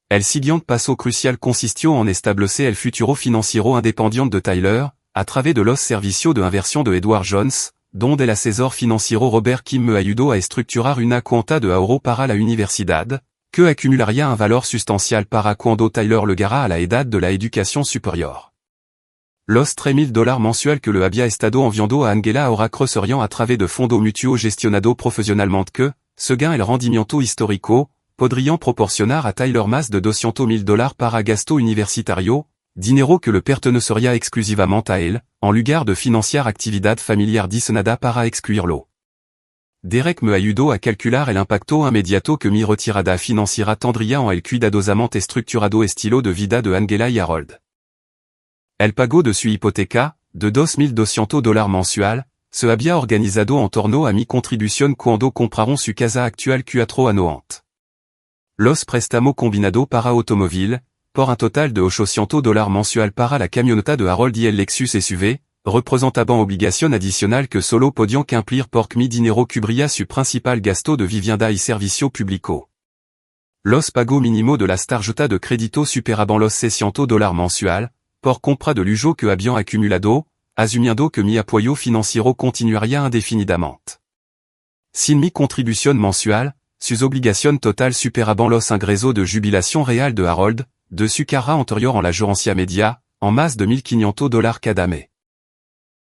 El siguiente paso crucial consistió en establecer el futuro financiero independiente de Tyler, a través de los servicios de inversión de Edward Jones, donde el asesor financiero Robert Kim me ayudó a estructurar una cuenta de ahorro para la universidad, que acumularía un valor sustancial para cuando Tyler llegara a la edad de la educación superior. Los $3,000 mensuales que le había estado enviando a Angela ahora crecerían a través de fondos mutuos gestionados profesionalmente que, según el rendimiento histórico, podrian proporcionar a Tyler más de $200,000 para gasto universitario, dinero que le pertenecería exclusivamente a él, en lugar de financiar actividad familiar diseñada para excluirlo. Derek me ayudó a calcular el impacto inmediato que mi retirada financiera tendría en el cuidadosamente estructurado estilo de vida de Angela y Harold. El pago de su hipoteca, de $2,200 mensual, se había organizado en torno a mi contribución cuando compraron su casa actual 4 años. Los préstamos combinado para automóvil, por un total de $800 mensual para la camioneta de Harold y el Lexus SUV, representaban obligación adicional que solo podían cumplir porque mi dinero cubría su principal gasto de vivienda y servicio público. Los pagos mínimos de las tarjetas de crédito superaban los $600 mensual, por compra de lujo que habían acumulado, asumiendo que mi apoyo financiero continuaría indefinidamente. Sin mi contribución mensual, sus obligaciones totales superaban los ingresos de jubilación real de Harold, de su carrera anterior en la gerencia media, en más de $1,500 cada mes.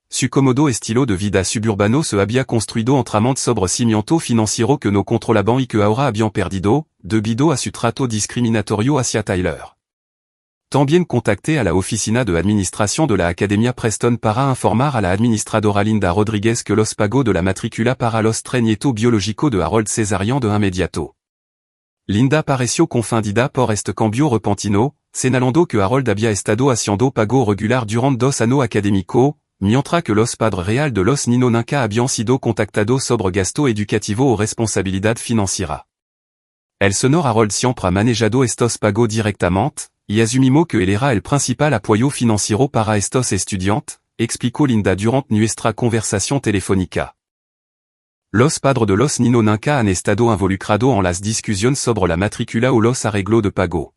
Su cómodo estilo de vida suburbano se había construido entramante sobre cimiento financiero que no controlaban y que ahora habían perdido, debido a su trato discriminatorio hacia Tyler. También contacté a la oficina de administración de la Academia Preston para informar a la administradora Linda Rodríguez que los pagos de la matrícula para los 3 nietos biológicos de Harold cesarían de inmediato. Linda pareció confundida por este cambio repentino, señalando que Harold había estado haciendo pago regular durante 2 años académicos, mientras que los padres real de los niños nunca habían sido contactados sobre gasto educativo o responsabilidad financiera. El señor Harold siempre ha manejado estos pagos directamente, y asumimos que él era el principal apoyo financiero para estos estudiantes, explicó Linda durante nuestra conversación telefónica. Los padres de los niños nunca han estado involucrados en las discusiones sobre la matrícula o los arreglos de pago.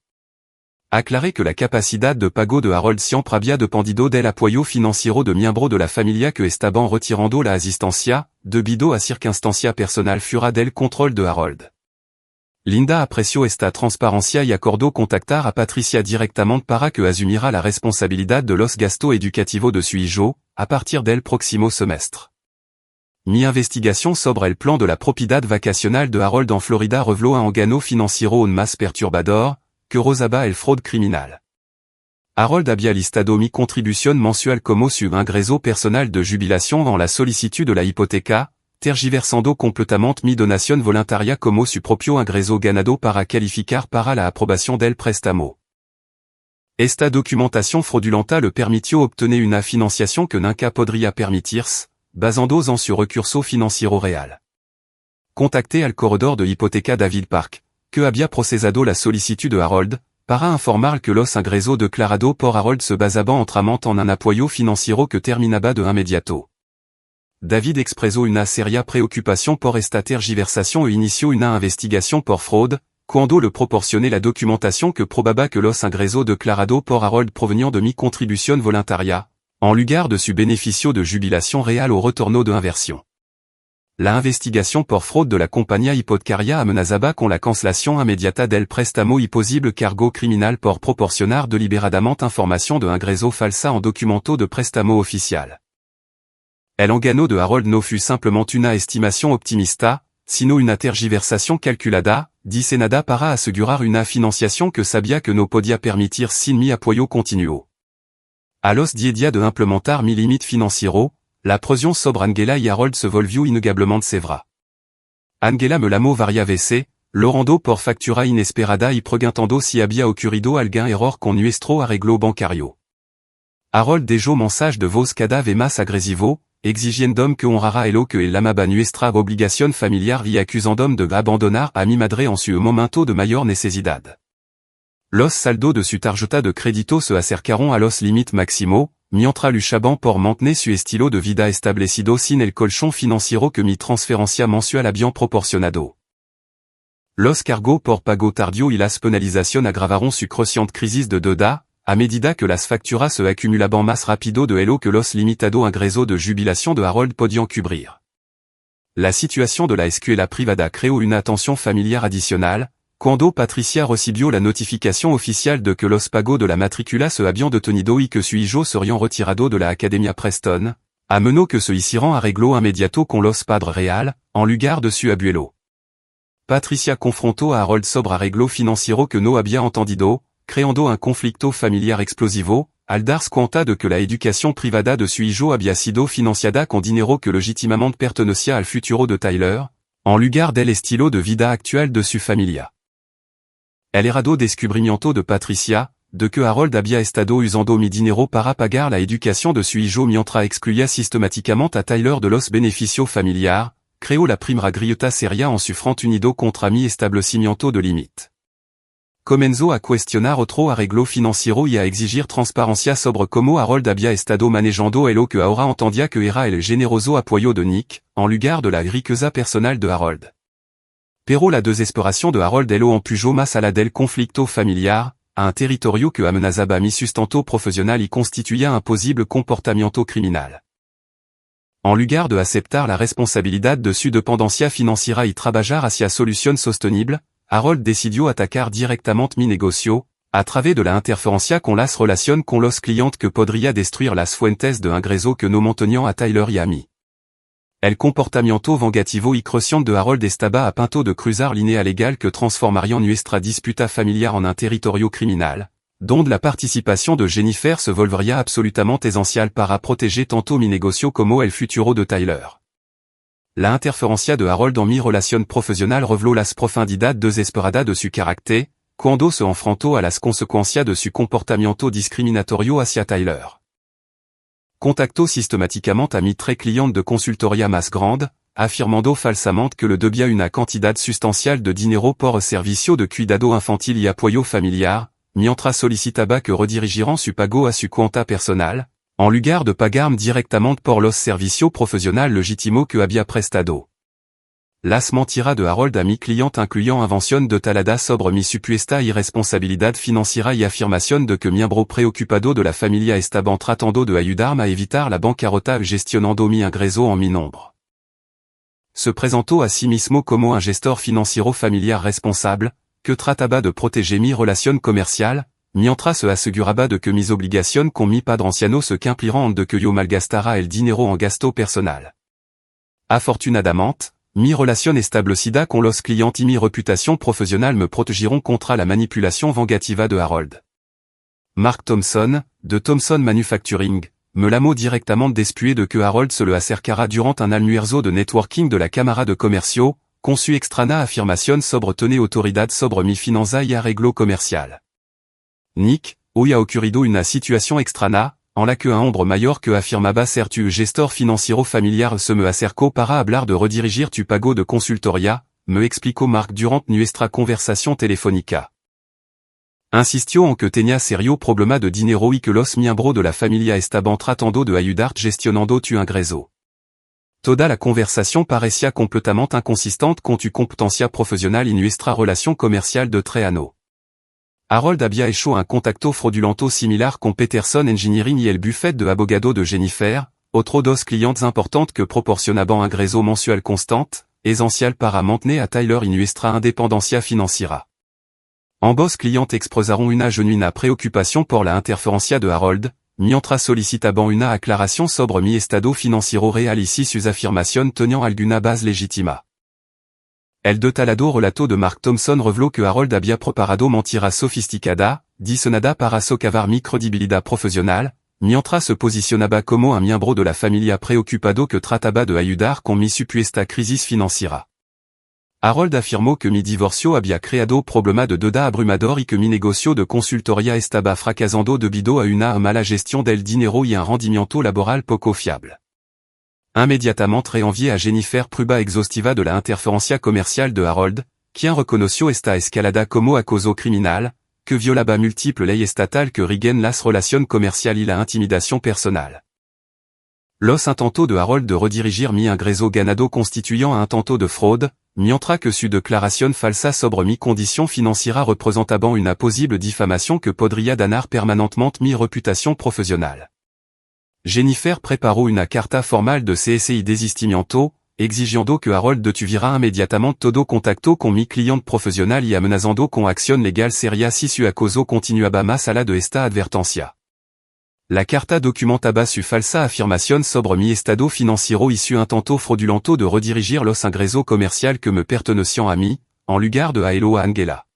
Aclaré que la capacidad de pago de Harold siempre había dependido del apoyo financiero de miembros de la familia que estaban retirando la asistencia, debido a circunstancia personal fuera del control de Harold. Linda apreció esta transparencia y acordó contactar a Patricia directamente para que asumiera la responsabilidad de los gastos educativos de su hijo, a partir del próximo semestre. Mi investigación sobre el plan de la propiedad vacacional de Harold en Florida reveló un engano financiero aún más perturbador, que rozaba el fraude criminal. Harold había listado mi contribución mensual como su ingreso personal de jubilación en la solicitud de la hipoteca, tergiversando completamente mi donación voluntaria como su propio ingreso ganado para calificar para la aprobación del préstamo. Esta documentación fraudulenta le permitió obtener una financiación que nunca podría permitirse, basándose en su recurso financiero real. Contacté al corredor de hipoteca David Park, que había procesado la solicitud de Harold, para informar que los ingresos declarados por Harold se basaban entramente en un apoyo financiero que terminaba de inmediato. David expresó una seria preocupación por esta tergiversación e inició una investigación por fraude, cuando le proporcioné la documentación que probaba que los ingresos declarados por Harold provenían de mi contribución voluntaria, en lugar de su beneficio de jubilación real o retorno de inversión. La investigación por fraude de la compañía hipotecaria amenazaba con la cancelación inmediata del préstamo y posible cargo criminal por proporcionar deliberadamente información de ingresos falsa en documento de préstamo oficial. El engano de Harold no fut simplement una estimación optimista, sino una tergiversación calculada, diseñada para asegurar una financiación que sabía que no podía permitir sin mi apoyo continuo. A los 10 días de implementar mi limite financiero, la presión sobre Angela y Harold se volvió innegablemente severa. Angela me llamó varias veces, llorando por factura inesperada y preguntando si había ocurrido algún error con nuestro arreglo bancario. Harold dejó mensajes de voz cada vez más agresivos, exigiendo que honrara el que él amaba nuestra obligación familiar y acusando de abandonar a mi madre en su momento de mayor necesidad. Los saldos de su tarjeta de crédito se acercaron a los límites máximos, mientras luchaban por mantener su estilo de vida establecido sin el colchón financiero que mi transferencia mensual habían proporcionado. Los cargos por pago tardío y las penalizaciones agravaron su creciente crisis de deuda, a medida que las facturas se acumulaban más rápido de lo que los limitados ingresos de jubilación de Harold podían cubrir. La situación de la escuela privada creó una tensión familiar adicional, cuando Patricia recibió la notificación oficial de que los pagos de la matrícula se habían detenido y que su hijo serían retirado de la Academia Preston, amenó que se hicieran arreglo inmediato con los padres real, en lugar de su abuelo. Patricia confronto a Harold sobre arreglo financiero que no había entendido, creando un conflicto familiar explosivo, al darse cuenta de que la educación privada de su hijo había sido financiada con dinero que legítimamente pertenecía al futuro de Tyler, en lugar del estilo de vida actual de su familia. El errado descubrimiento de Patricia, de que Harold había estado usando mi dinero para pagar la educación de su hijo mientras excluía sistemáticamente a Tyler de los beneficios familiares, creó la primera grieta seria en su front unido contra mi establecimiento de límite. Comenzó a cuestionar otro arreglo financiero y a exigir transparencia sobre cómo Harold había estado manejando lo que ahora entendía que era el generoso apoyo de Nick, en lugar de la riqueza personal de Harold. Pero la desesperación de Harold lo empujó más allá del conflicto familiar, a un territorio que amenazaba mi sustento profesional y constituía un posible comportamiento criminal. En lugar de aceptar la responsabilidad de su dependencia financiera y trabajar hacia soluciones sostenibles, Harold decidió atacar directamente mi negocio, a través de la interferencia con las relaciones con los clientes que podría destruir las fuentes de ingreso que no mantenían a Tyler y a mí. El comportamiento vengativo y creciente de Harold estaba a punto de cruzar línea legal que transformaría nuestra disputa familiar en un territorio criminal, donde la participación de Jennifer se volvería absolutamente esencial para proteger tanto mi negocio como el futuro de Tyler. La interferencia de Harold en mi relación profesional reveló las profundidades desesperadas de su carácter, cuando se enfrentó a las consecuencias de su comportamiento discriminatorio hacia Tyler. Contactó sistemáticamente a mi tres clientes de consultoría más grande, afirmando falsamente que le debía una cantidad sustancial de dinero por servicio de cuidado infantil y apoyo familiar, mientras solicitaba que redirigieran su pago a su cuenta personal, en lugar de pagarme directamente por los servicios profesionales legítimos que había prestado. Las mentiras de Harold a mi cliente incluían invención de talada sobre mi supuesta irresponsabilidad financiera y afirmación de que miembro preocupado de la familia estaban tratando de ayudarme a evitar la bancarrota gestionando mi ingreso en mi nombre. Se presentó a sí mismo como un gestor financiero familiar responsable, que trataba de proteger mi relación comercial, mientras se aseguraba de que mis obligaciones con mi padre anciano se cumplirán de que yo malgastara el dinero en gasto personal. Afortunadamente, mi relación establecida con los clientes y mi reputación profesional me protegiront contra la manipulación vengativa de Harold. Mark Thompson, de Thompson Manufacturing, me llamó directamente después de que Harold se le acercara durant un almuerzo de networking de la Cámara de Comercio, con su extraña afirmación sobre tener autoridad sobre mi finanza y arreglo comercial. Nick, hoy ha ocurrido una situación extraña, en la que un hombre mayor que afirmaba ser tu gestor financiero familiar se me acercó para hablar de redirigir tu pago de consultoría, me explicó Mark durant nuestra conversación telefónica. Insistió en que tenía serio problema de dinero y que los miembros de la familia estaban tratando de ayudarte gestionando tu ingreso. Toda la conversación parecía completamente inconsistente con tu competencia profesional y nuestra relación comercial de 3 años. Harold había hecho un contacto fraudulento similar con Peterson Engineering y el buffet de abogado de Jennifer, otros dos clientes importantes que proporcionaban ingreso mensual constante, esencial para mantener a Tyler y nuestra independencia financiera. Ambos clientes expresaron una genuina preocupación por la interferencia de Harold, mientras solicitaban una aclaración sobre mi estado financiero real y si sus afirmaciones tenían alguna base legítima. El detalado relato de Mark Thompson reveló que Harold había preparado mentiras sofisticadas, diseñadas para socavar mi credibilidad profesional, mientras se posicionaba como un miembro de la familia preocupado que trataba de ayudar con mi supuesta crisis financiera. Harold afirmó que mi divorcio había creado problemas de deuda abrumador y que mi negocio de consultoría estaba fracasando debido a una mala gestión del dinero y un rendimiento laboral poco fiable. Inmediatamente reenvié a Jennifer prueba exhaustiva de la interferencia comercial de Harold, quien reconoció esta escalada como acoso criminal, que violaba múltiples leyes estatales que rigen las relaciones comerciales y la intimidación personal. Los intentos de Harold de redirigir mi ingreso ganado constituyant un intento de fraude, mientras que su declaración falsa sobre mi condición financiera representaban una posible difamación que podría dañar permanentemente mi reputación profesional. Jennifer preparó una carta formal de cese y desistimiento, exigiendo que Harold detuviera inmediatamente todo contacto con mi cliente profesional y amenazando con acción legal seria si su acoso continuaba más allá de esta advertencia. La carta documentaba su falsa afirmación sobre mi estado financiero y su intento fraudulento de redirigir los ingresos comerciales que me pertenecían a mí, en lugar de Aelo a Angela.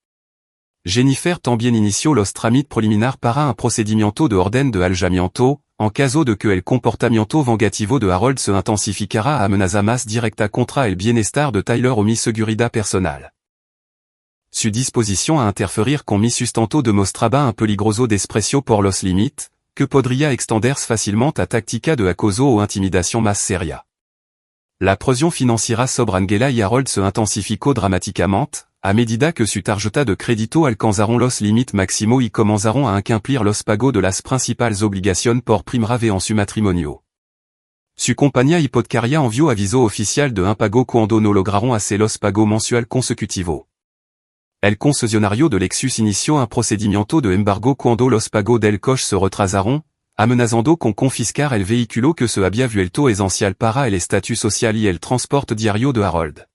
Jennifer tambien inició los trámites preliminar para un procedimiento de orden de allanamiento, en caso de que el comportamiento vengativo de Harold se intensificara a amenaza más directa contra el bienestar de Tyler o mi seguridad personal. Su disposición a interferir con mi sustento demostraba un peligroso desprecio por los límites, que podría extenderse facilement a táctica de acoso o intimidación más seria. La presión financiera sobre Angela y Harold se intensificó dramáticamente, a medida que su tarjeta de crédito alcanzaron los límites máximos y comenzaron a incumplir los pagos de las principales obligaciones por primera vez en su matrimonio. Su compañía hipotecaria envió aviso oficial de impago cuando no lograron hacer los pagos mensuales consecutivos. El concesionario de Lexus inició un procedimiento de embargo cuando los pagos del coche se retrasaron, amenazando con confiscar el vehículo que se había vuelto esencial para el estatus social y el transporte diario de Harold.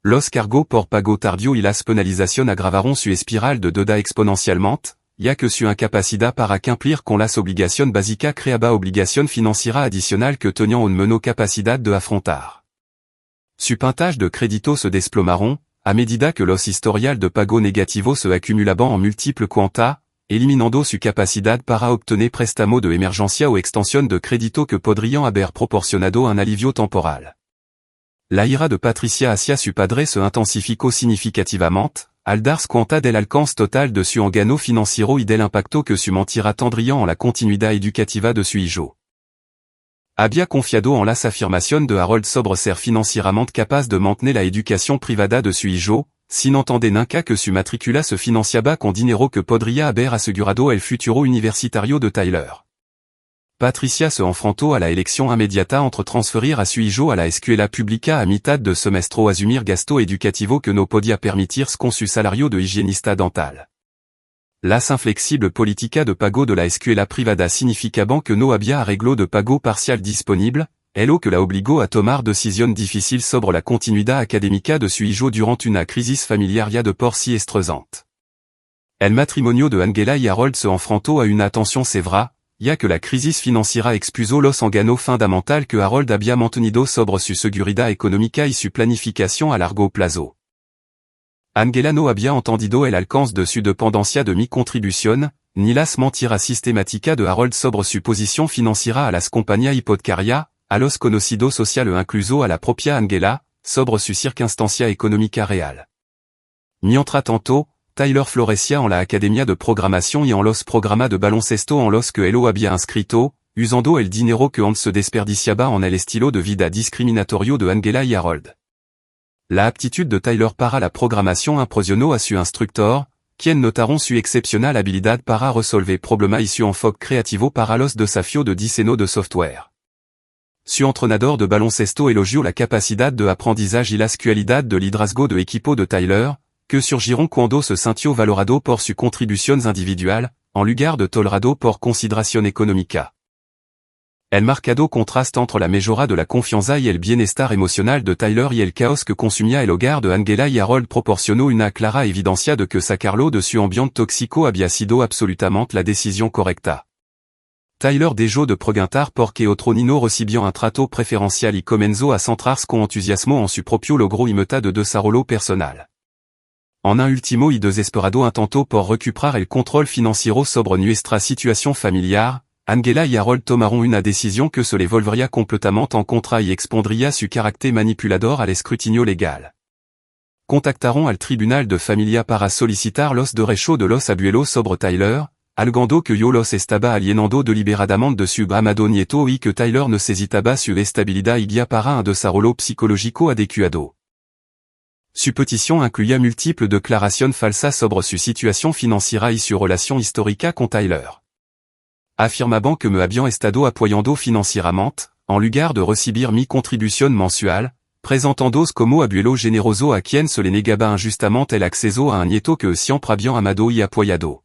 Los cargos por pago tardío y las penalizaciones agravaron su espiral de deuda exponencialmente, ya que su incapacidad para cumplir con las obligaciones básicas creaba obligaciones financieras adicionales que tenían una menor capacidad de afrontar. Su puntage de crédito se desplomaron, a medida que los historiales de pago negativos se acumulaban en múltiples cuentas, eliminando su capacidad para obtener préstamos de emergencia o extensión de crédito que podrían haber proporcionado un alivio temporal. La ira de Patricia hacia su padre se intensificó significativamente, al darse cuenta del alcance total de su engano financiero y del impacto que su mentira tendría en la continuidad educativa de su hijo. Había confiado en las afirmaciones de Harold sobre ser financieramente capaz de mantener la educación privada de su hijo, sin entender nunca que su matrícula se financiaba con dinero que podría haber asegurado el futuro universitario de Tyler. Patricia se enfrentó a la elección inmediata entre transferir a su hijo a la escuela pública a mitad de semestre o asumir gasto educativo que no podía permitirse con su salario de higienista dental. Las inflexible política de pago de la escuela privada significaban que no había arreglo de pago parcial disponible, lo que la obligó a tomar decisiones difíciles sobre la continuidad académica de su hijo durant una crisis familiaria de por sí estresante. El matrimonio de Angela y Harold se enfrentó a una tensión severa, ya que la crisis financiera expuso los enganos fundamentales que Harold había mantenido sobre su seguridad económica y su planificación a largo plazo. Angela no había entendido el alcance de su dependencia de mi contribución, ni las mentiras sistemáticas de Harold sobre su posición financiera a las compañías hipotecarias, a los conocidos social e incluso a la propia Angela, sobre su circunstancia económica real. Mientras tanto, Tyler florecía en la academia de programación y en los programas de baloncesto en los que él había inscrito, usando el dinero que se desperdiciaba en el estilo de vida discriminatorio de Angela y Harold. La aptitude de Tyler para la programación impresionó a su instructor, quien notaron su excepcional habilidad para resolver problemas y su enfoque creativo para los desafíos de diseño de software. Su entrenador de baloncesto elogió la capacidad de aprendizaje y la cualidad de liderazgo de equipo de Tyler, que surgieron cuando se sintió valorado por sus contribuciones individuales, en lugar de tolerado por consideración económica. El marcado contraste entre la mejora de la confianza y el bienestar emocional de Tyler y el caos que consumía el hogar de Angela y Harold proporcionó una clara evidencia de que sacarlo de su ambiente tóxico había sido absolutamente la decisión correcta. Tyler dejó de preguntar por qué otro niño recibía un trato preferencial y comenzó a centrarse con entusiasmo en su propio logro y meta de desarrollo personal. En un último y desesperado intento por recuperar el control financiero sobre nuestra situación familiar, Angela y Harold tomaron una decisión que se les volvería completamente en contra y expondría su carácter manipulador al escrutinio legal. Contactaron al tribunal de familia para solicitar los derechos de los abuelos sobre Tyler, alegando que yo los estaba alienando deliberadamente de su amado nieto y que Tyler necesitaba su estabilidad y guía para un desarrollo psicológico adecuado. Su petición incluía múltiples declaraciones falsas sobre su situación financiera y su relación histórica con Tyler. Afirmaban que me habían estado apoyando financieramente, en lugar de recibir mi contribución mensual, presentándose como abuelo generoso a quien se le negaba injustamente el acceso a un nieto que siempre habían amado y apoyado.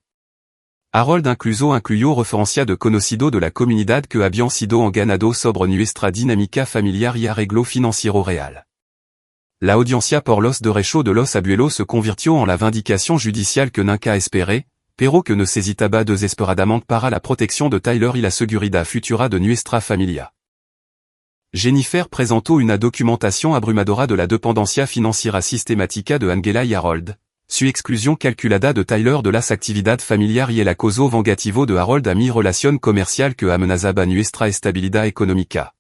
Harold incluyó referencia de conocido de la comunidad que habían sido enganados sobre nuestra dinámica familiar y arreglo financiero real. La audiencia por los derechos de los abuelos se convirtió en la vindicación judicial que nunca esperé, pero que necesitaba desesperadamente para la protección de Tyler y la seguridad futura de nuestra familia. Jennifer presentó una documentación abrumadora de la dependencia financiera sistemática de Angela y Harold, su exclusión calculada de Tyler de las actividad familiar y el acoso vengativo de Harold a mi relación comercial que amenazaba nuestra estabilidad económica.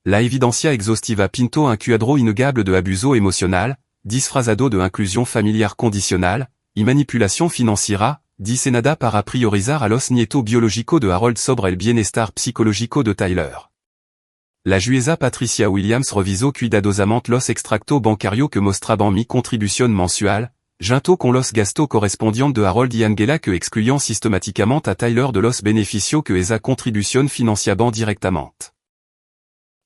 La evidencia exhaustiva pinto un cuadro innegable de abuso emocional, disfrazado de inclusión familiar condicional, y manipulación financiera, diseñada para priorizar a los nietos biológicos de Harold sobre el bienestar psicológico de Tyler. La jueza Patricia Williams revisó cuidadosamente los extractos bancarios que mostraban mi contribución mensual, junto con los gastos correspondientes de Harold y Angela que excluían sistemáticamente a Tyler de los beneficios que esa contribución financiaban directamente.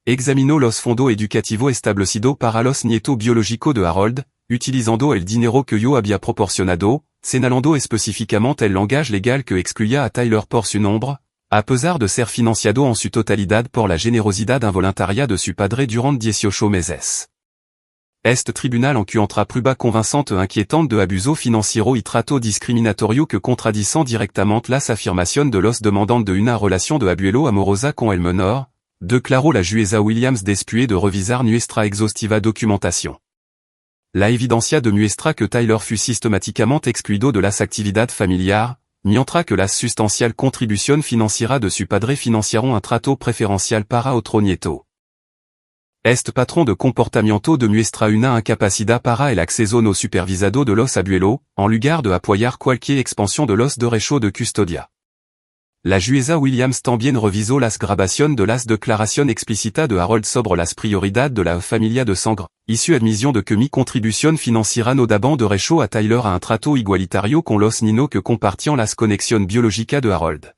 Examinó los fondos educativos establecidos para los nietos biológicos de Harold, utilizando el dinero que yo había proporcionado, señalando específicamente el langage legal que excluía a Tyler por su nombre, a pesar de ser financiado en su totalidad por la generosidad involuntaria de su padre durant 18 meses. Este tribunal encuentra prueba convincente e inquietante de abuso financiero y trato discriminatorio que contradicen directamente las afirmaciones de los demandantes de una relación de abuelo amorosa con el menor, declaró la jueza Williams después de revisar nuestra exhaustiva documentación. La evidencia demuestra que Tyler fut sistemáticamente excluido de las actividades familiares, mientras que las sustancial contribución financiera de su padre financiaron un trato preferencial para otro nieto. Este patrón de comportamiento demuestra una incapacidad para el acceso no supervisado de los abuelos, en lugar de apoyar cualquier expansión de los derechos de custodia. La jueza Williams también revisó las grabaciones de las declaraciones explícitas de Harold sobre las prioridades de la familia de sangre, y su admisión de que mi contribución financiera no daba derecho a Tyler a un trato igualitario con los niños que compartían las conexiones biológicas de Harold.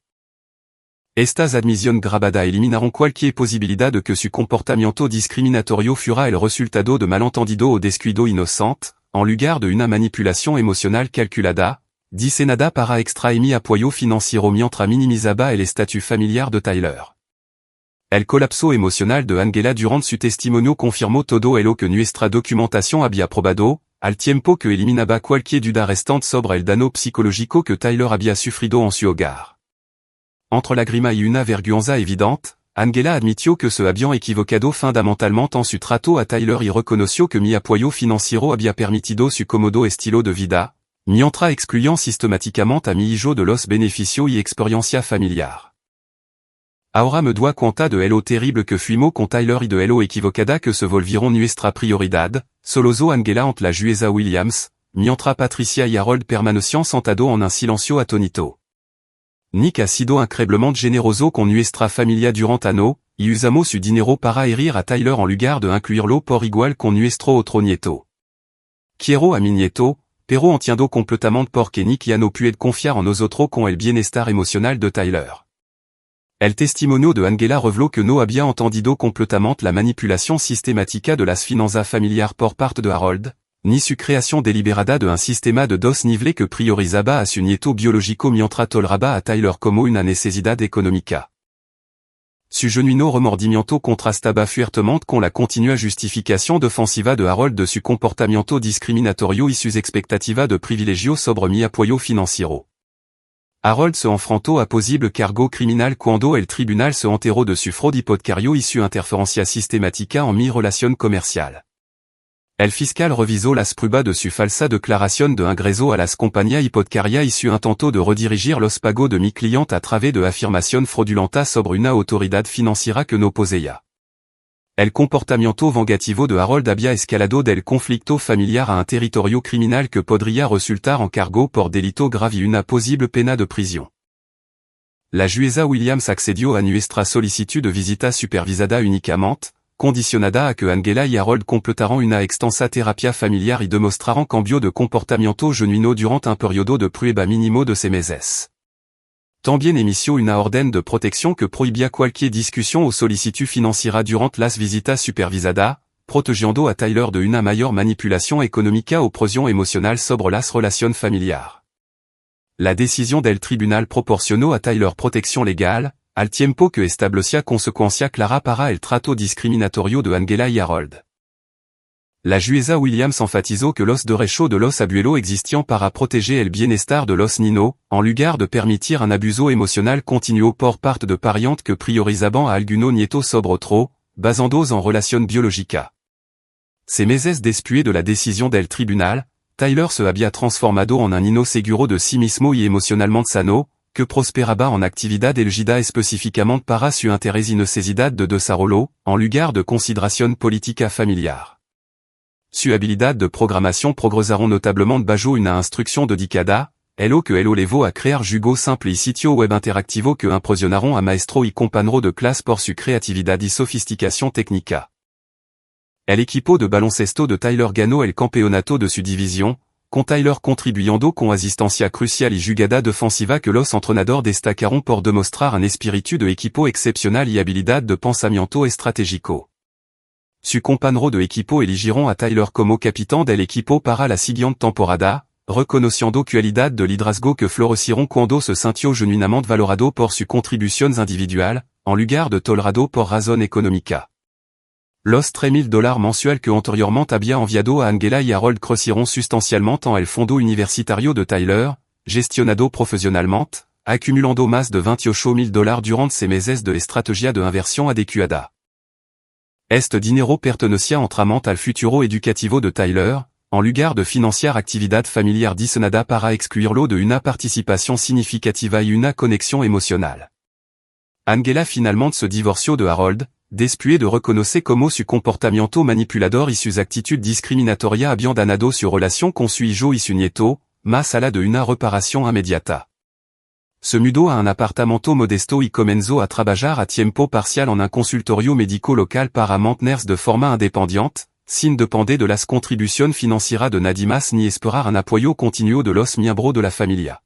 Estas admisiones grabadas eliminaron cualquier posibilidad de que su comportamiento discriminatorio fuera el resultado de malentendido o descuido inocente, en lugar de una manipulación emocional calculada, diseñada para extraer mi apoyo financiero mientras minimizaba el estatus familiar de Tyler. El colapso emocional de Angela durant su testimonio confirmó todo lo que nuestra documentación había probado, al tiempo que eliminaba cualquier duda restante sobre el daño psicológico que Tyler había sufrido en su hogar. Entre lágrima y una vergüenza evidente, Angela admitió que se habían equivocado fundamentalmente en su trato a Tyler y reconoció que mi apoyo financiero había permitido su cómodo estilo de vida, mientras excluyant sistemáticamente a mi hijo de los beneficios y experiencia familiar. Ahora me doy cuenta de lo terrible que fuimos con Tyler y de lo equivocada que se volvieron nuestra prioridad, solozó Angela ante la jueza Williams, mientras Patricia y Harold permanecían sentados en un silencio atónito. Nick ha sido increíblemente generoso con nuestra familia durant años, y usamos su dinero para herir a Tyler en lugar de incluirlo por igual con nuestro otro nieto. Quiero a mi nieto, pero entiendo completamente porque Nick ya no puede confiar en nosotros con el bienestar emocional de Tyler. El testimonio de Angela reveló que no había entendido completamente la manipulación sistemática de las finanzas familiares por parte de Harold, ni su creación deliberada de un sistema de dos niveles que priorizaba a su nieto biológico mientras toleraba a Tyler como una necesidad económica. Su genuino remordimiento contrastaba fuertemente con la continua justificación defensiva de Harold de su comportamiento discriminatorio y sus expectativas de privilegio sobre mi apoyo financiero. Harold se enfrentó a posible cargo criminal cuando el tribunal se enteró de su fraude hipotecario y su interferencia sistemática en mi relación comercial. El fiscal revisó las pruebas de su falsa declaración de ingreso a las compañías hipotecarias y su intento de redirigir los pagos de mi cliente a través de afirmaciones fraudulentas sobre una autoridad financiera que no poseía. El comportamiento vengativo de Harold había escalado del conflicto familiar a un territorio criminal que podría resultar en cargo por delito grave y una posible pena de prisión. La jueza Williams accedió a nuestra solicitud de visita supervisada únicamente, condicionada a que Angela y Harold completaran una extensa terapia familiar y demostraran cambio de comportamiento genuino durant un periodo de prueba mínimo de 6 meses. También emitió una orden de protección que prohibía cualquier discusión o solicitud financiera durant las visitas supervisadas, protegiendo a Tyler de una mayor manipulación económica o presión emocional sobre las relaciones familiares. La decisión del tribunal proporcionó a Tyler protección legal, al tiempo que establecía consecuencia clara para el trato discriminatorio de Angela y Harold. La jueza Williams enfatizó que los derechos de los abuelos existían para proteger el bienestar de los niños, en lugar de permitir un abuso emocional continuo por parte de parientes que priorizaban a algunos nietos sobre otros, basandos en relation biologica. Ces meses después de la décision del tribunal, Tyler se había transformado en un ino seguro de sí mismo y emocionalmente sano, que prosperaba en actividad elegida específicamente para su interés y necesidad de desarrollo, en lugar de consideración política familiar. Su habilidad de programación progresaron notablemente bajo una instrucción dedicada, lo que lo levó a crear jugo simple y sitio web interactivo que impresionaron a maestro y compañero de clase por su creatividad y sofisticación técnica. El equipo de baloncesto de Tyler ganó el campeonato de su división, con Tyler contribuyendo con asistencia crucial y jugada defensiva que los entrenadores destacaron por demostrar un espíritu de equipo excepcional y habilidad de pensamiento estratégico. Su compañero de equipo eligieron a Tyler como capitán del equipo para la siguiente temporada, reconociendo cualidad de liderazgo que florecieron cuando se sintió genuinamente valorado por sus contribuciones individuales, en lugar de tolerado por razón económica. Los $3,000 mensuels que anteriormente había enviado a Angela y Harold crecieron sustancialmente en el fondo universitario de Tyler, gestionado profesionalmente, acumulando más de $28,000 durant ces meses de estrategia de inversión adecuada. Este dinero pertenecía enteramente al futuro educativo de Tyler, en lugar de financiar actividad familiar diseñada para excluirlo de una participación significativa y una conexión emocional. Angela finalmente se divorció de Harold, después de reconocer como su comportamiento manipulador y sus actitudes discriminatorias habían dañado su relación con su hijo y su nieto, más allá de una reparación inmediata. Se mudó a un apartamento modesto y comenzó a trabajar a tiempo parcial en un consultorio médico local para mantenerse de forma independiente, sin depender de las contribuciones financieras de Nadimas ni esperar un apoyo continuo de los miembros de la familia.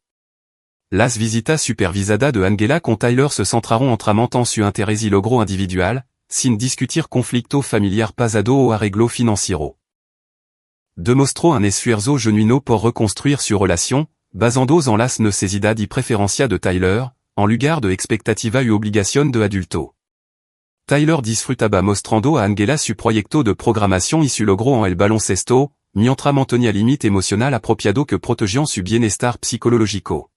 Las visitas supervisadas de Angela con Tyler se centraron enteramente en su interés y logro individual, sin discutir conflicto familiar pasado o arreglo financiero. Demostró un esfuerzo genuino por reconstruir su relación, basandos en las necesidades y preferencias de Tyler, en lugar de expectativa y obligación de adulto. Tyler disfrutaba mostrando a Angela su proyecto de programación y su logro en el baloncesto, mientras mantenía límite emocional apropiado que protegían su bienestar psicológico.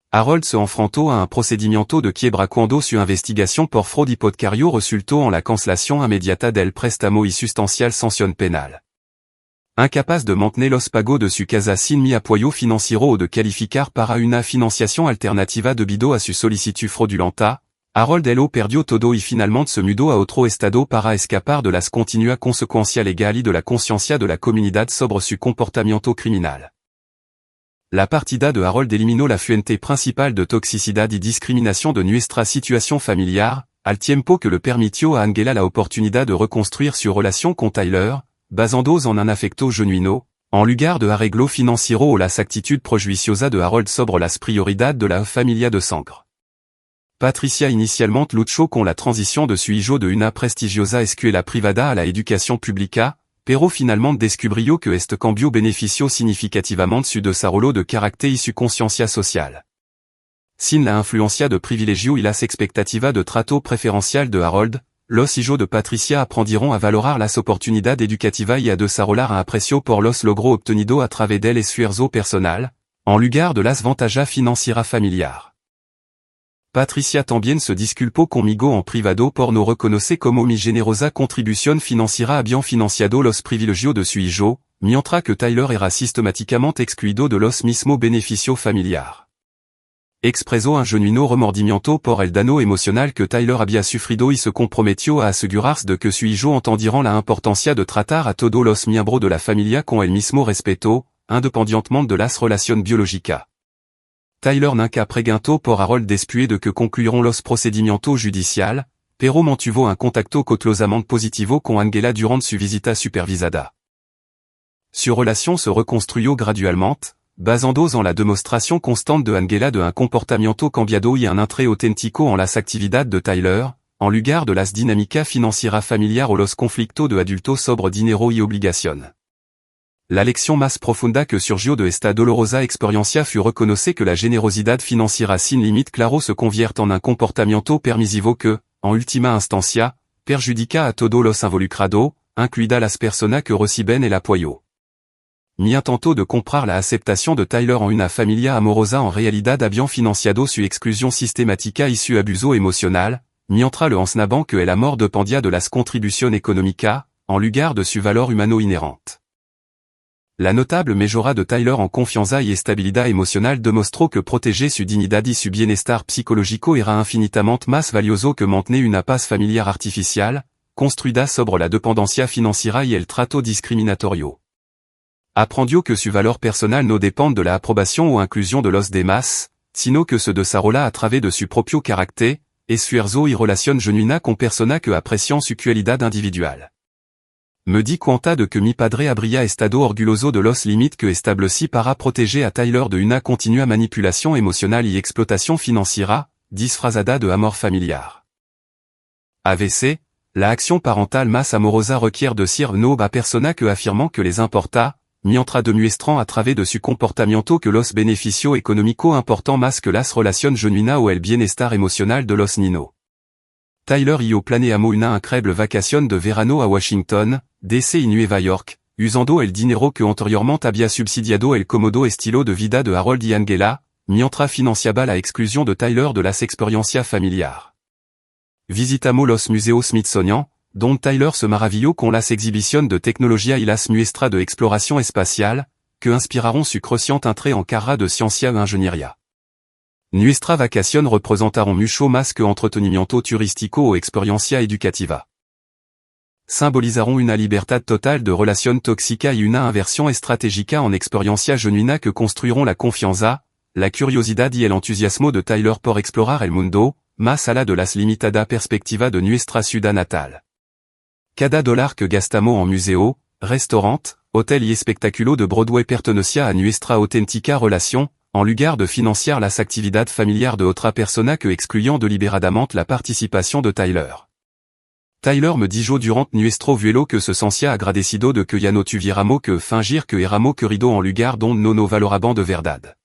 Harold se enfrentó a un procedimiento de quiebra cuando su investigación por fraude hipotecario resultó en la cancelación inmediata del préstamo y sustancial sanción penal. Incapaz de mantener los pagos de su casa sin mi apoyo financiero o de calificar para una financiación alternativa debido a su solicitud fraudulenta, Harold lo perdió todo y finalmente se mudó a otro estado para escapar de las continuas consecuencias legales y de la conciencia de la comunidad sobre su comportamiento criminal. La partida de Harold eliminó la fuente principal de toxicidad y discriminación de nuestra situación familiar, al tiempo que le permitió a Angela la oportunidad de reconstruir su relación con Tyler, basandos en un afecto genuino, en lugar de arreglo financiero o las actitudes prejuiciosas de Harold sobre las prioridades de la familia de sangre. Patricia inicialmente luchó con la transición de su hijo de una prestigiosa escuela privada a la educación pública, pero finalmente descubrió que este cambio benefició significativamente su desarrollo de carácter y su conciencia social. Sin la influencia de privilegio y las expectativas de trato preferencial de Harold, los hijos de Patricia aprendieron a valorar las oportunidades educativas y a desarrollar un aprecio por los logros obtenidos a través del esfuerzo personal, en lugar de las ventajas financieras familiar. Patricia también se disculpó conmigo en privado por no reconocer como mi generosa contribución financiera habían financiado los privilegios de su hijo, mientras que Tyler era sistemáticamente excluido de los mismos beneficios familiar. Expresó un genuino remordimiento por el daño emocional que Tyler había sufrido y se comprometió a asegurarse de que su hijo entendieran la importancia de tratar a todos los miembros de la familia con el mismo respeto, independientemente de las relaciones biológicas. Tyler nunca preguntó por Harold después de que concluyeron los procedimientos judiciales, pero mantuvo un contacto closamente positivo con Angela durant su visita supervisada. Su relación se reconstruyó gradualmente, basandos en la demostración constante de Angela de un comportamiento cambiado y un entrée auténtico en las actividades de Tyler, en lugar de las dinámicas financieras familiares o los conflictos de adultos sobre dinero y obligación. La lección más profunda que surgió de esta dolorosa experiencia fue reconocer que la generosidad financiera sin límite claro se convierte en un comportamiento permisivo que, en última instancia, perjudica a todos los involucrados, incluida las personas que reciben el apoyo. Ni intentó de comprar la aceptación de Tyler en una familia amorosa en realidad habían financiado su exclusión sistemática y su abuso emocional, mientra le ansnaban que est la mort dependia de las contribution economica, en lugar de su valor humano inherente. La notable mejora de Tyler en confianza y estabilidad emocional demostró que proteger su dignidad y su bienestar psicológico era infinitamente más valioso que mantener una paz familiar artificial, construida sobre la dependencia financiera y el trato discriminatorio. Aprendió que su valor personal no depende de la aprobación o inclusión de los demás, sino que se desarrolla a través de su propio carácter, esfuerzo y relación genuina con persona que aprecian su cualidad individual. Me di cuenta de que mi padre habría estado orgulloso de los límites que establecí para proteger a Tyler de una continua manipulación emocional y explotación financiera, disfrazada de amor familiar. AVC, la acción parental más amorosa requiere decir no a persona que afirman que les importa, mientras demuestran a través de su comportamiento que los beneficios económicos importan más que las relaciones genuinas o el bienestar emocional de los niños. Tyler y yo planeamos una increíble vacación de verano a Washington, D.C. y Nueva York, usando el dinero que anteriormente había subsidiado el cómodo estilo de vida de Harold y Angela, mientras financiaba la exclusión de Tyler de las experiencias familiar. Visitamos los museos Smithsonian, donde Tyler se maravilló con las exhibiciones de tecnología y las muestras de exploración espacial, que inspiraron su creciente entrée en carrera de ciencia e ingeniería. Nuestra vacación representaron mucho más que entretenimiento turístico o experiencia educativa. Symbolizaron una libertad total de relación tóxica y una inversión estratégica en experiencia genuina que construiront la confianza, la curiosidad y el entusiasmo de Tyler por explorar el mundo, más allá de las limitada perspectiva de nuestra ciudad natal. Cada dólar que gastamos en museo, restaurant, hotel y espectáculo de Broadway pertenecía a nuestra auténtica relación, en lugar de financiar las actividades familiares de otra persona que excluyan deliberadamente la participación de Tyler. Tyler me dijo durant nuestro vuelo que se sentía agradecido de que ya no tuviéramos que fingir que éramos queridos en lugar donde no nos valoraban de verdad.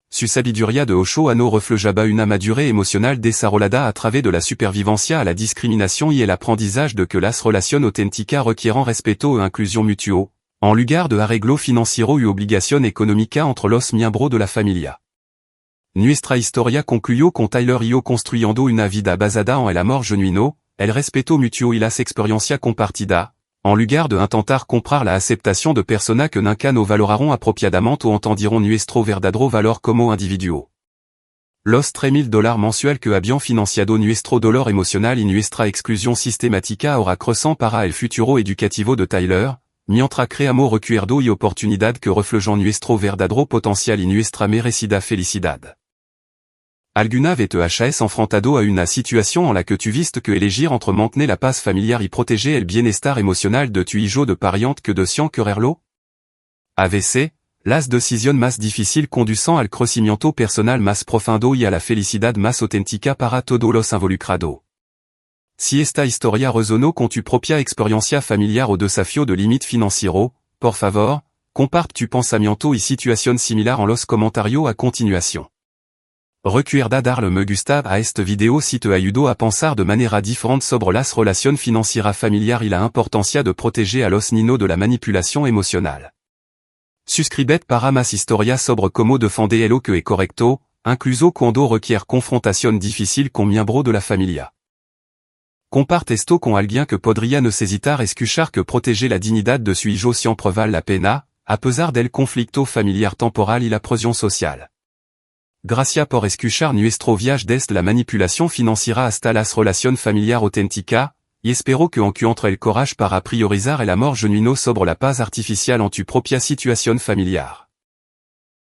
Su sabiduría de 8 años reflejaba una madurez emocional desarrollada a través de la supervivencia a la discriminación y el aprendizaje de que las relaciones auténticas requieren respeto e inclusión mutuo, en lugar de arreglo financiero y obligación económica entre los miembros de la familia. Nuestra historia concluyó con Tyler y yo construyendo una vida basada en el amor genuino, el respeto mutuo y las experiencias compartidas, en lugar de intentar comprar la aceptación de personas que nunca nos valoraron apropiadamente o entendiront nuestro verdadero valor como individuo. Los $3,000 mensuales que habían financiado nuestro dolor emocional y nuestra exclusión sistemática ahora crecen para el futuro educativo de Tyler, mientras creamos recuerdo y oportunidad que reflejan nuestro verdadero potencial y nuestra merecida felicidad. ¿Alguna vez te has enfrentado a una situación en la que tuviste que elegir entre mantener la paz familiar y proteger el bienestar emocional de tu hijo de pariente que de quererlo? AVC, las decisiones más difíciles conducen al crecimiento personal más profundo y a la felicidad más auténtica para todos los involucrados. Si esta historia resonó con tu propia experiencia familiar o desafío de límite financiero, por favor, comparte tu pensamiento y situación similar en los comentarios a continuación. Recuerda darle me gusta a este video si te ayudó a pensar de manera diferente sobre las relaciones financieras familiares y la importancia de proteger a los niños de la manipulación emocional. Suscríbete para más historias sobre cómo defender lo que es correcto, incluso cuando requiere confrontación difícil con miembros de la familia. Comparte esto con alguien que podría necesitar escuchar que proteger la dignidad de su hijo siempre vale la pena, a pesar del conflicto familiar temporal y la presión social. Gracias por escuchar nuestro viaje desde la manipulación financiera hasta las relaciones familiares auténticas, y espero que encuentres el courage para priorizar el amor genuino sobre la paz artificial en tu propia situación familiar.